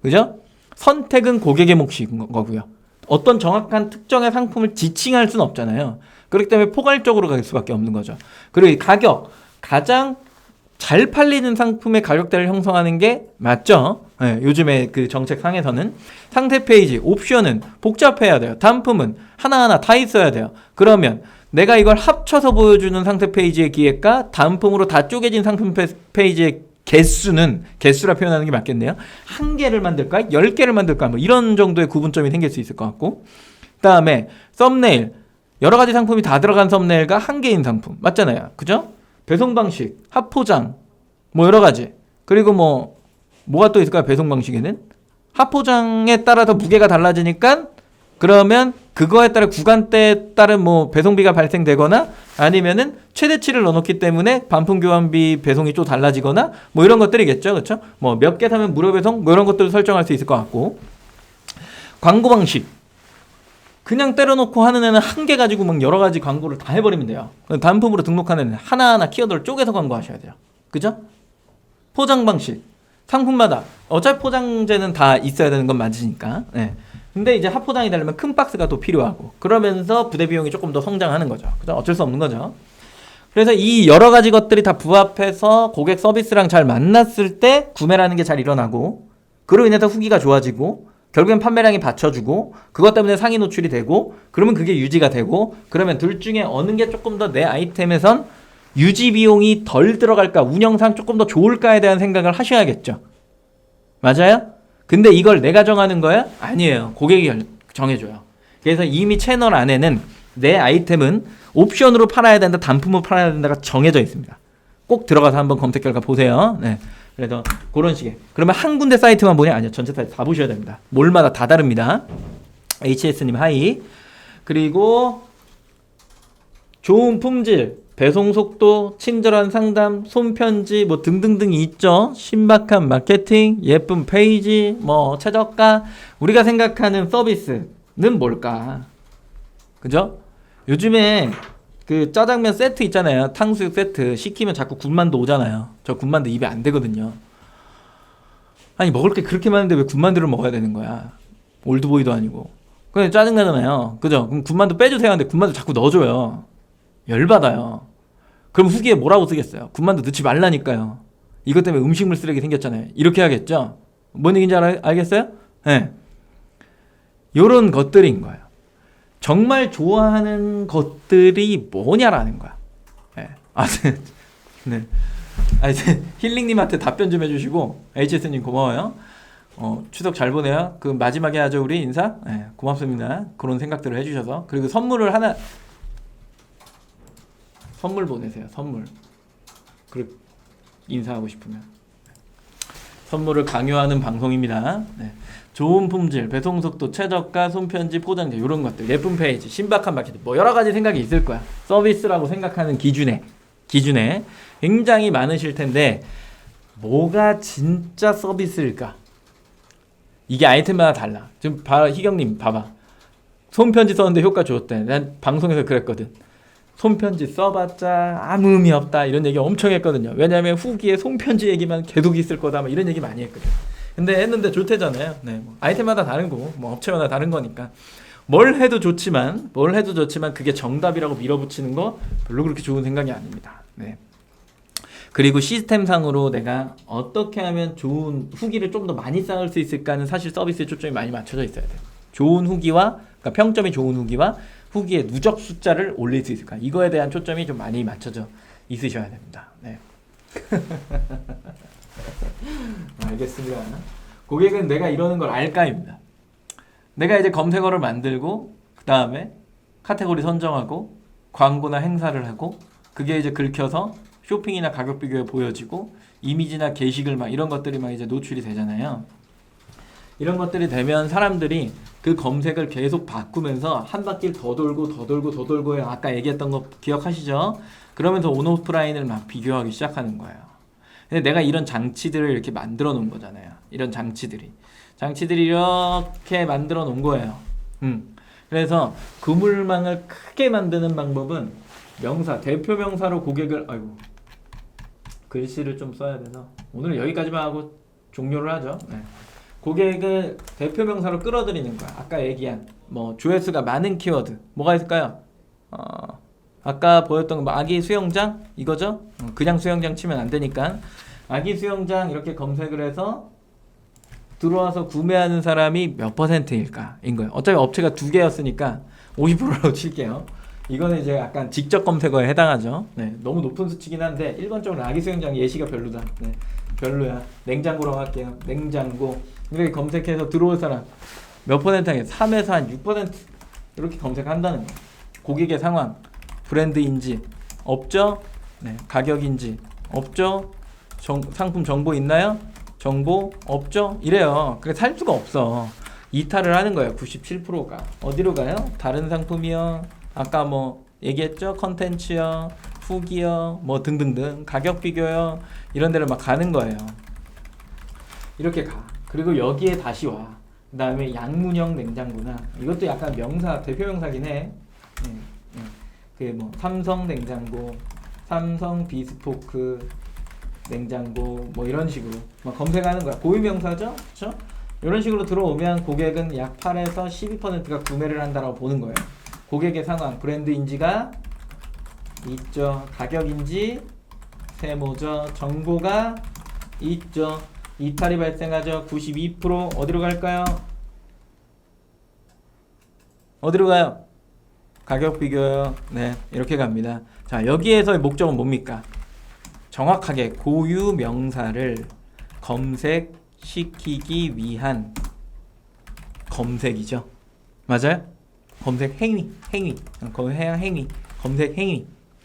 Speaker 3: 그죠? 선택은 고객의 몫인 거고요. 어떤 정확한 특정의 상품을 지칭할 수는 없잖아요. 그렇기 때문에 포괄적으로 갈 수밖에 없는 거죠. 그리고 가격, 가장 잘 팔리는 상품의 가격대를 형성하는 게 맞죠. 네, 요즘에 그 정책상에서는 상세 페이지, 옵션은 복잡해야 돼요. 단품은 하나하나 다 있어야 돼요. 그러면 내가 이걸 합쳐서 보여주는 상세 페이지의 기획과 단품으로 다 쪼개진 상품 페이지의 개수라 표현하는 게 맞겠네요. 한 개를 만들까? 10개를 만들까? 뭐 이런 정도의 구분점이 생길 수 있을 것 같고. 그 다음에 썸네일, 여러 가지 상품이 다 들어간 썸네일과 한 개인 상품 맞잖아요. 그죠? 배송 방식, 합포장, 뭐 여러 가지. 그리고 뭐가 또 있을까요? 배송 방식에는 합포장에 따라서 무게가 달라지니까, 그러면 그거에 따라 구간대에 따른 뭐 배송비가 발생되거나, 아니면은 최대치를 넣어놓기 때문에 반품 교환비 배송이 좀 달라지거나, 뭐 이런 것들이겠죠. 그렇죠? 뭐 몇 개 사면 무료 배송, 뭐 이런 것들을 설정할 수 있을 것 같고. 광고 방식, 그냥 때려놓고 하는 애는 한 개 가지고 막 여러 가지 광고를 다 해버리면 돼요. 단품으로 등록하는 애는 하나하나 키워드를 쪼개서 광고하셔야 돼요. 그죠? 포장 방식, 상품마다 어차피 포장재는 다 있어야 되는 건 맞으니까. 네. 근데 이제 합포장이 되려면 큰 박스가 또 필요하고, 그러면서 부대 비용이 조금 더 성장하는 거죠. 그죠? 어쩔 수 없는 거죠. 그래서 이 여러 가지 것들이 다 부합해서 고객 서비스랑 잘 만났을 때 구매라는 게 잘 일어나고, 그로 인해서 후기가 좋아지고, 결국엔 판매량이 받쳐주고, 그것 때문에 상위 노출이 되고, 그러면 그게 유지가 되고, 그러면 둘 중에 어느 게 조금 더 내 아이템에선 유지 비용이 덜 들어갈까, 운영상 조금 더 좋을까에 대한 생각을 하셔야겠죠. 맞아요? 근데 이걸 내가 정하는 거야? 아니에요. 고객이 정해줘요. 그래서 이미 채널 안에는 내 아이템은 옵션으로 팔아야 된다, 단품으로 팔아야 된다가 정해져 있습니다. 꼭 들어가서 한번 검색 결과 보세요. 네. 그래서 그런 식의. 그러면 한 군데 사이트만 보냐? 아니요. 전체 사이트 다 보셔야 됩니다. 몰마다 다 다릅니다. HS님 하이. 그리고 좋은 품질, 배송 속도, 친절한 상담, 손편지 뭐 등등등이 있죠. 신박한 마케팅, 예쁜 페이지, 뭐 최저가. 우리가 생각하는 서비스는 뭘까? 그죠? 요즘에 그 짜장면 세트 있잖아요. 탕수육 세트 시키면 자꾸 군만두 오잖아요. 저 군만두 입에 안 되거든요. 아니 먹을 게 그렇게 많은데 왜 군만두를 먹어야 되는 거야? 올드보이도 아니고. 그냥 짜증나잖아요. 그죠? 그럼 군만두 빼주세요 하는데 군만두 자꾸 넣어줘요. 열받아요. 그럼 후기에 뭐라고 쓰겠어요? 군만두 넣지 말라니까요. 이것 때문에 음식물 쓰레기 생겼잖아요. 이렇게 하겠죠? 뭔 얘기인지 알겠어요? 네. 요런 것들인 거예요. 정말 좋아하는 것들이 뭐냐라는 거야. 네. 네. 힐링님한테 답변 좀 해주시고, HS님 고마워요. 추석 잘 보내요. 그 마지막에 하죠, 우리 인사. 네, 고맙습니다. 그런 생각들을 해주셔서. 그리고 선물을 하나, 선물 보내세요. 선물. 그 인사하고 싶으면 선물을 강요하는 방송입니다. 네. 좋은 품질, 배송 속도, 최저가, 손편지, 포장재 이런 것들, 예쁜 페이지, 신박한 마케팅 뭐 여러 가지 생각이 있을 거야. 서비스라고 생각하는 기준에 굉장히 많으실 텐데 뭐가 진짜 서비스일까? 이게 아이템마다 달라. 지금 희경님 봐봐. 손편지 썼는데 효과 좋았대. 난 방송에서 그랬거든. 손편지 써봤자 아무 의미 없다 이런 얘기 엄청 했거든요. 왜냐하면 후기에 손편지 얘기만 계속 있을 거다 막 이런 얘기 많이 했거든. 근데 했는데 좋대잖아요. 네, 뭐 아이템마다 다른 거고 뭐 업체마다 다른 거니까 뭘 해도 좋지만 그게 정답이라고 밀어붙이는 거 별로 그렇게 좋은 생각이 아닙니다. 네. 그리고 시스템상으로 내가 어떻게 하면 좋은 후기를 좀 더 많이 쌓을 수 있을까는 사실 서비스에 초점이 많이 맞춰져 있어야 돼요. 좋은 후기와 그러니까 평점이 좋은 후기와 후기의 누적 숫자를 올릴 수 있을까? 이거에 대한 초점이 좀 많이 맞춰져 있으셔야 됩니다. 네. 알겠습니다. 고객은 내가 이러는 걸 알까입니다. 내가 이제 검색어를 만들고 그 다음에 카테고리 선정하고 광고나 행사를 하고 그게 이제 긁혀서 쇼핑이나 가격 비교에 보여지고 이미지나 게시글 막 이런 것들이 막 이제 노출이 되잖아요. 이런 것들이 되면 사람들이 그 검색을 계속 바꾸면서 한 바퀴를 더 돌고 해요. 아까 얘기했던 거 기억하시죠? 그러면서 온오프라인을 막 비교하기 시작하는 거예요. 근데 내가 이런 장치들을 이렇게 만들어 놓은 거잖아요. 이런 장치들이 이렇게 만들어 놓은 거예요. 그래서 그물망을 크게 만드는 방법은 명사, 대표 명사로 고객을 글씨를 좀 써야 돼서 오늘은 여기까지만 하고 종료를 하죠. 네. 고객을 대표 명사로 끌어들이는 거야. 아까 얘기한 뭐 조회수가 많은 키워드 뭐가 있을까요? 아까 보였던 거 아기 수영장 이거죠? 그냥 수영장 치면 안 되니까 아기 수영장 이렇게 검색을 해서 들어와서 구매하는 사람이 몇 %일까인 거예요. 어차피 업체가 2개였으니까 50%라고 칠게요. 이거는 이제 약간 직접 검색어에 해당하죠. 네, 너무 높은 수치긴 한데 일반적으로 아기 수영장 예시가 별로다. 네, 별로야. 냉장고라고 할게요. 냉장고 이렇게 검색해서 들어올 사람 몇 %에 3에서 한 6% 이렇게 검색한다는 거예요. 고객의 상황, 브랜드 인지 없죠? 네, 가격 인지 없죠? 상품 정보 있나요? 정보 없죠? 이래요. 그게 살 수가 없어. 이탈을 하는 거예요. 97%가 어디로 가요? 다른 상품이요. 아까 뭐 얘기했죠? 컨텐츠요, 후기요, 뭐 등등등 가격 비교요 이런 데를 막 가는 거예요. 이렇게 가. 그리고 여기에 다시 와. 그 다음에 양문형 냉장고나 이것도 약간 명사, 대표 명사긴 해. 그 뭐 삼성 냉장고, 삼성 비스포크 냉장고 뭐 이런 식으로 막 검색하는 거야. 고유 명사죠, 그렇죠? 이런 식으로 들어오면 고객은 약 8에서 12%가 구매를 한다라고 보는 거예요. 고객의 상황, 브랜드 인지가 있죠. 가격 인지, 세모죠. 정보가 있죠. 이탈이 발생하죠. 92% 어디로 갈까요? 어디로 가요? 가격 비교요. 네, 이렇게 갑니다. 자, 여기에서의 목적은 뭡니까? 정확하게 고유 명사를 검색시키기 위한 검색이죠. 맞아요? 검색 행위,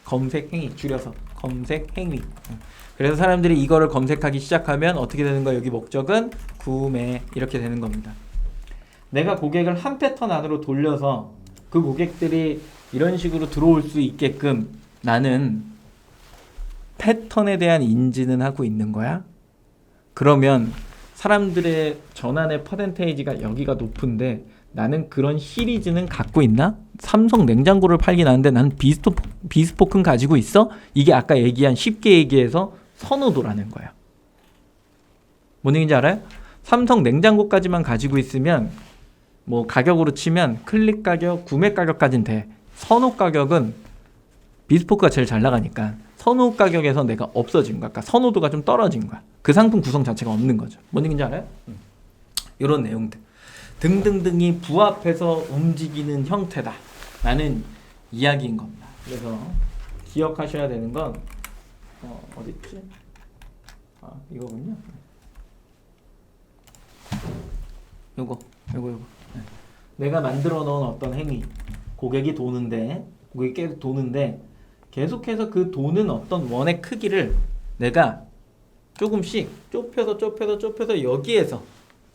Speaker 3: 검색 행위 줄여서 검색 행위. 그래서 사람들이 이거를 검색하기 시작하면 어떻게 되는 거예요? 여기 목적은 구매 이렇게 되는 겁니다. 내가 고객을 한 패턴 안으로 돌려서 그 고객들이 이런 식으로 들어올 수 있게끔 나는 패턴에 대한 인지는 하고 있는 거야? 그러면 사람들의 전환의 퍼센테이지가 여기가 높은데 나는 그런 시리즈는 갖고 있나? 삼성 냉장고를 팔긴 하는데 나는 비스포크는 가지고 있어? 이게 아까 얘기한 쉽게 얘기해서 선호도라는 거야. 뭔 얘기인지 알아요? 삼성 냉장고까지만 가지고 있으면 뭐 가격으로 치면 클릭 가격, 구매 가격까지는 돼. 선호 가격은 비스포크가 제일 잘 나가니까 선호 가격에서 내가 없어진 거야. 그러니까 선호도가 좀 떨어진 거야. 그 상품 구성 자체가 없는 거죠. 뭔 얘기인지 알아요? 이런 내용들 등등등이 부합해서 움직이는 형태다 라는 이야기인 겁니다. 그래서 기억하셔야 되는 건 어디 있지? 이거군요. 요거. 네. 내가 만들어 놓은 어떤 행위, 고객이 계속 도는데 계속해서 그 도는 어떤 원의 크기를 내가 조금씩 좁혀서 여기에서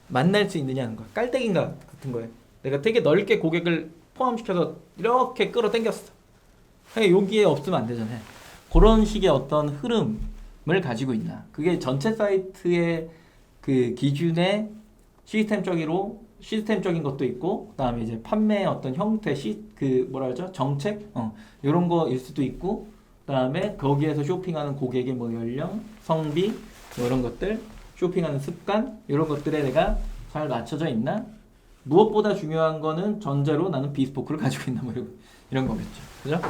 Speaker 3: 만날 수 있느냐는 거야. 깔때기인가 같은 거예요. 내가 되게 넓게 고객을 포함시켜서 이렇게 끌어당겼어. 여기에 없으면 안 되잖아요. 그런 식의 어떤 흐름을 가지고 있나. 그게 전체 사이트의 그 기준의 시스템적인 것도 있고, 그다음에 이제 판매의 어떤 형태, 그 뭐라 그러죠? 정책, 이런 거일 수도 있고, 그다음에 거기에서 쇼핑하는 고객의 뭐 연령, 성비, 뭐 이런 것들, 쇼핑하는 습관, 이런 것들에 내가 잘 맞춰져 있나? 무엇보다 중요한 거는 전제로 나는 비스포크를 가지고 있나, 뭐 이런 거겠죠. 그죠?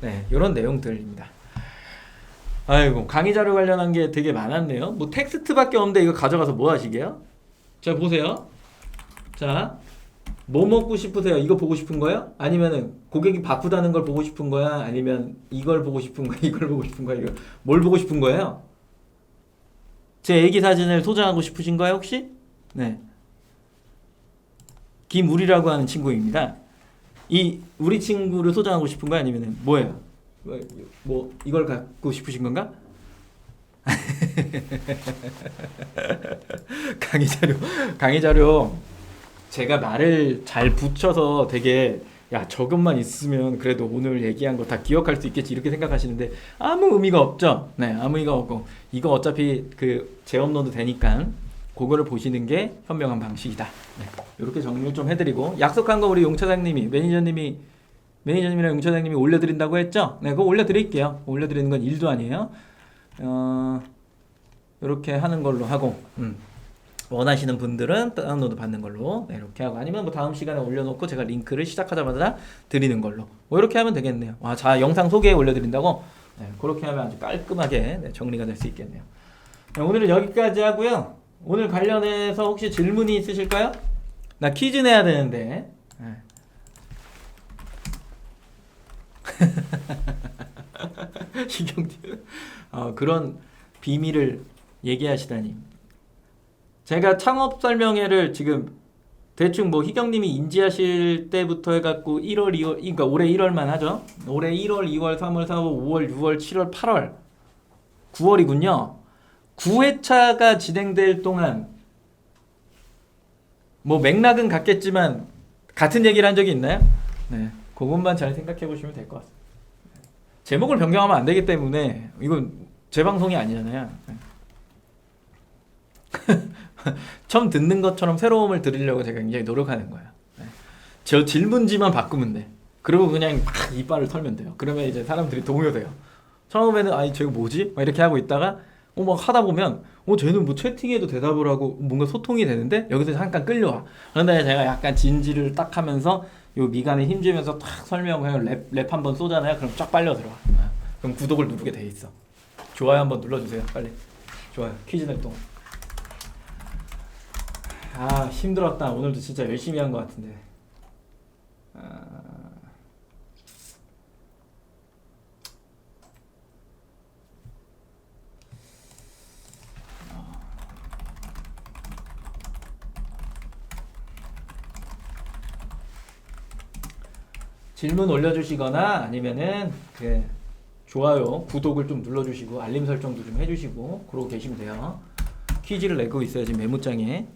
Speaker 3: 네, 이런 내용들입니다. 아이고, 강의 자료 관련한 게 되게 많았네요. 뭐 텍스트밖에 없는데 이거 가져가서 뭐 하시게요? 자, 보세요. 자, 뭐 먹고 싶으세요? 이거 보고 싶은 거예요? 아니면은 고객이 바쁘다는 걸 보고 싶은 거야? 아니면 이걸 보고 싶은 거야? 이걸 보고 싶은 거야? 이거 뭘 보고 싶은 거예요? 제 애기 사진을 소장하고 싶으신 거예요, 혹시? 네. 김우리라고 하는 친구입니다. 이 우리 친구를 소장하고 싶은 거야? 아니면은 뭐예요? 뭐 이걸 갖고 싶으신 건가? 강의 자료 제가 말을 잘 붙여서 되게 야 저것만 있으면 그래도 오늘 얘기한 거 다 기억할 수 있겠지 이렇게 생각하시는데 아무 의미가 없죠. 네, 아무 의미가 없고 이거 어차피 그 재업로드 되니까 그거를 보시는 게 현명한 방식이다. 네, 이렇게 정리를 좀 해드리고 약속한 거 우리 용 차장님이 매니저님이랑 용 차장님이 올려드린다고 했죠? 네, 그거 올려드릴게요. 올려드리는 건 일도 아니에요. 이렇게 하는 걸로 하고 원하시는 분들은 다운로드 받는 걸로 네, 이렇게 하고 아니면 뭐 다음 시간에 올려놓고 제가 링크를 시작하자마자 드리는 걸로 뭐 이렇게 하면 되겠네요. 와, 자 영상 소개에 올려드린다고 네, 그렇게 하면 아주 깔끔하게 네, 정리가 될 수 있겠네요. 네, 오늘은 여기까지 하고요. 오늘 관련해서 혹시 질문이 있으실까요? 나 퀴즈 내야 되는데 네. 희경님 그런 비밀을 얘기하시다니. 제가 창업 설명회를 지금 대충 뭐 희경님이 인지하실 때부터 해갖고 1월, 2월, 그러니까 올해 1월만 하죠. 올해 1월, 2월, 3월, 4월, 5월, 6월, 7월, 8월, 9월이군요. 9회차가 진행될 동안 뭐 맥락은 같겠지만 같은 얘기를 한 적이 있나요? 네, 그것만 잘 생각해 보시면 될 것 같습니다. 제목을 변경하면 안 되기 때문에 이건 제 방송이 아니잖아요. 처음 듣는 것처럼 새로움을 드리려고 제가 굉장히 노력하는 거예요. 저 질문지만 바꾸면 돼. 그리고 그냥 막 이빨을 털면 돼요. 그러면 이제 사람들이 동요돼요. 처음에는 아니 저거 뭐지? 막 이렇게 하고 있다가 막 하다 보면 쟤는 뭐 채팅해도 대답을 하고 뭔가 소통이 되는데 여기서 잠깐 끌려와. 그런데 제가 약간 진지를 딱 하면서 요 미간에 힘주면서 탁 설명을 랩 한번 쏘잖아요. 그럼 쫙 빨려 들어와. 그럼 구독을 누르게 돼 있어. 좋아요 한번 눌러주세요. 빨리. 좋아요. 퀴즈 낼 동안. 아 힘들었다. 오늘도 진짜 열심히 한 것 같은데. 질문 올려주시거나 아니면은 그 좋아요, 구독을 좀 눌러주시고 알림 설정도 좀 해주시고 그러고 계시면 돼요. 퀴즈를 내고 있어요 지금 메모장에.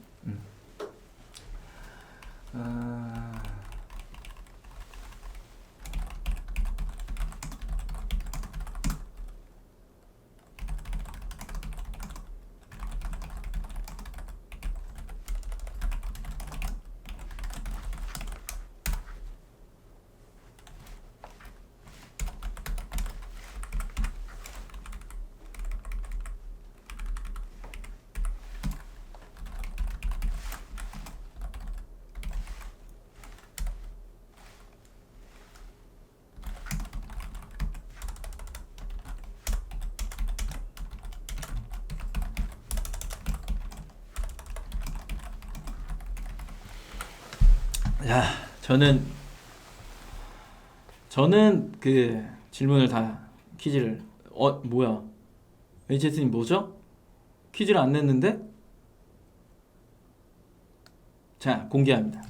Speaker 3: 자, 저는 그 질문을 다 퀴즈를 뭐야? HS님 뭐죠? 퀴즈를 안 냈는데? 자, 공개합니다.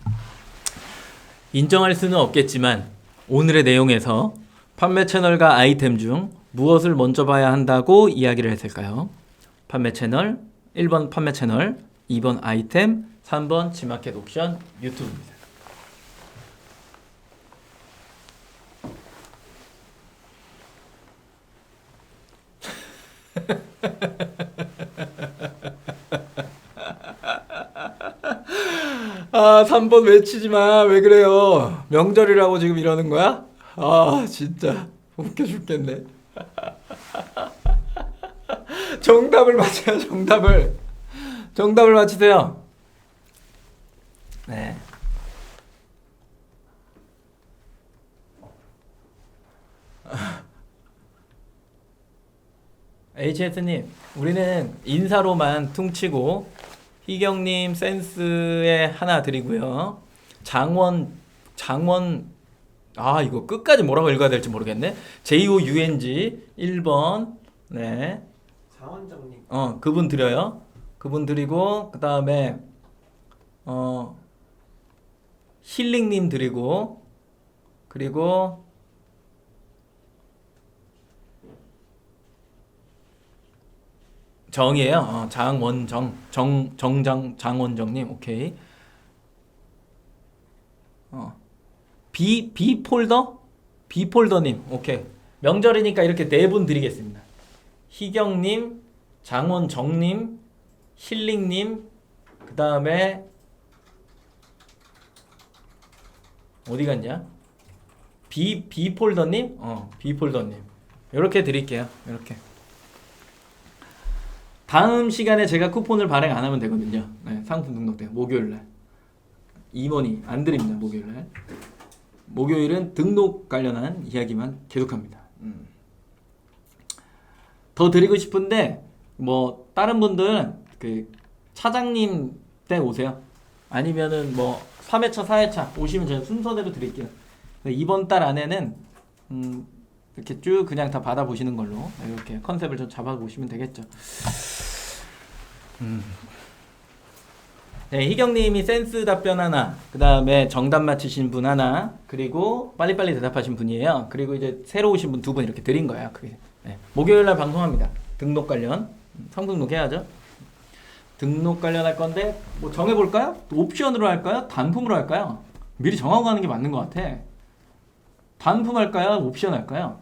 Speaker 3: 인정할 수는 없겠지만 오늘의 내용에서 판매 채널과 아이템 중 무엇을 먼저 봐야 한다고 이야기를 했을까요? 판매 채널, 1번 판매 채널, 2번 아이템, 3번 지마켓 옵션 유튜브입니다. 아, 3번 외치지 마. 왜 그래요? 명절이라고 지금 이러는 거야? 아, 진짜 웃겨 죽겠네. 정답을 맞춰요. 정답을 맞히세요. 네. HS님, 우리는 인사로만 퉁치고 희경님 센스에 하나 드리고요. 장원 이거 끝까지 뭐라고 읽어야 될지 모르겠네. JOUNG 1번 네.
Speaker 2: 장원정님.
Speaker 3: 그분 드려요. 그분 드리고 그다음에 힐링님 드리고 그리고 정이에요. 장원정님 오케이. 비폴더님 오케이. 명절이니까 이렇게 네 분 드리겠습니다. 희경님, 장원정님, 힐링님, 그 다음에 어디 갔냐? 비폴더님, 비폴더님 이렇게 드릴게요. 이렇게. 다음 시간에 제가 쿠폰을 발행 안 하면 되거든요. 네, 상품 등록 때 목요일날 임원이 안 드립니다. 목요일날. 목요일은 등록 관련한 이야기만 계속합니다. 더 드리고 싶은데 뭐 다른 분들은 그 차장님 때 오세요. 아니면은 뭐 3회차 4회차 오시면 제가 순서대로 드릴게요. 이번 달 안에는 이렇게 쭉 그냥 다 받아보시는 걸로 이렇게 컨셉을 좀 잡아보시면 되겠죠. 네, 희경님이 센스 답변 하나, 그 다음에 정답 맞히신 분 하나, 그리고 빨리빨리 대답하신 분이에요. 그리고 이제 새로 오신 분 두 분 이렇게 드린 거예요. 그게. 네. 목요일날 방송합니다. 등록 관련 성등록 해야죠. 등록 관련할 건데 뭐 정해볼까요? 옵션으로 할까요? 단품으로 할까요? 미리 정하고 가는 게 맞는 것 같아. 단품 할까요? 옵션 할까요?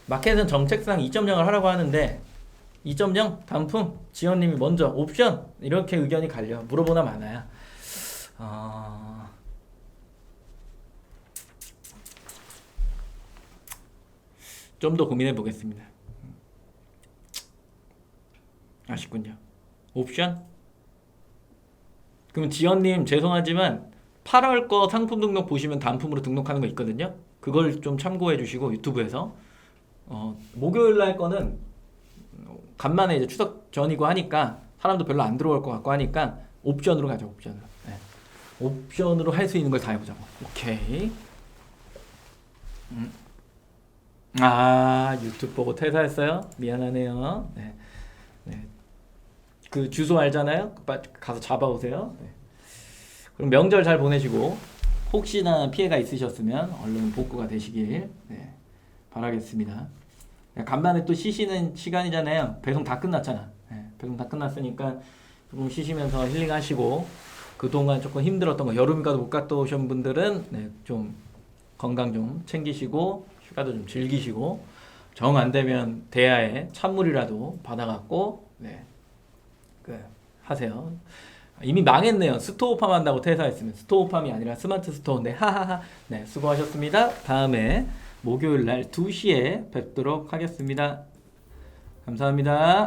Speaker 3: 마켓은 정책상 2.0을 하라고 하는데 2.0 단품 지원님이 먼저 옵션 이렇게 의견이 갈려. 물어보나 마나야. 좀 더 고민해 보겠습니다. 아쉽군요. 옵션? 그럼 지연님 죄송하지만 8월 거 상품 등록 보시면 단품으로 등록하는 거 있거든요. 그걸 좀 참고해 주시고 유튜브에서 목요일 날 거는 간만에 이제 추석 전이고 하니까 사람도 별로 안 들어올 것 같고 하니까 옵션으로 가죠. 옵션으로. 네. 옵션으로 할 수 있는 걸 다 해보자고. 오케이. 유튜브 보고 퇴사했어요? 미안하네요. 네. 네. 그 주소 알잖아요? 가서 잡아오세요. 네. 그럼 명절 잘 보내시고 혹시나 피해가 있으셨으면 얼른 복구가 되시길 바라겠습니다. 간만에 또 쉬시는 시간이잖아요. 배송 다 끝났잖아. 배송 다 끝났으니까 조금 쉬시면서 힐링하시고 그동안 조금 힘들었던 거 여름가도 못 갔다 오신 분들은 좀 건강 좀 챙기시고 휴가도 좀 즐기시고 정 안되면 대야에 찬물이라도 받아갖고 하세요. 이미 망했네요. 스토어팜 한다고 퇴사했으면 스토어팜이 아니라 스마트 스토어인데 하하하. 네, 수고하셨습니다. 다음에 목요일날 2시에 뵙도록 하겠습니다. 감사합니다.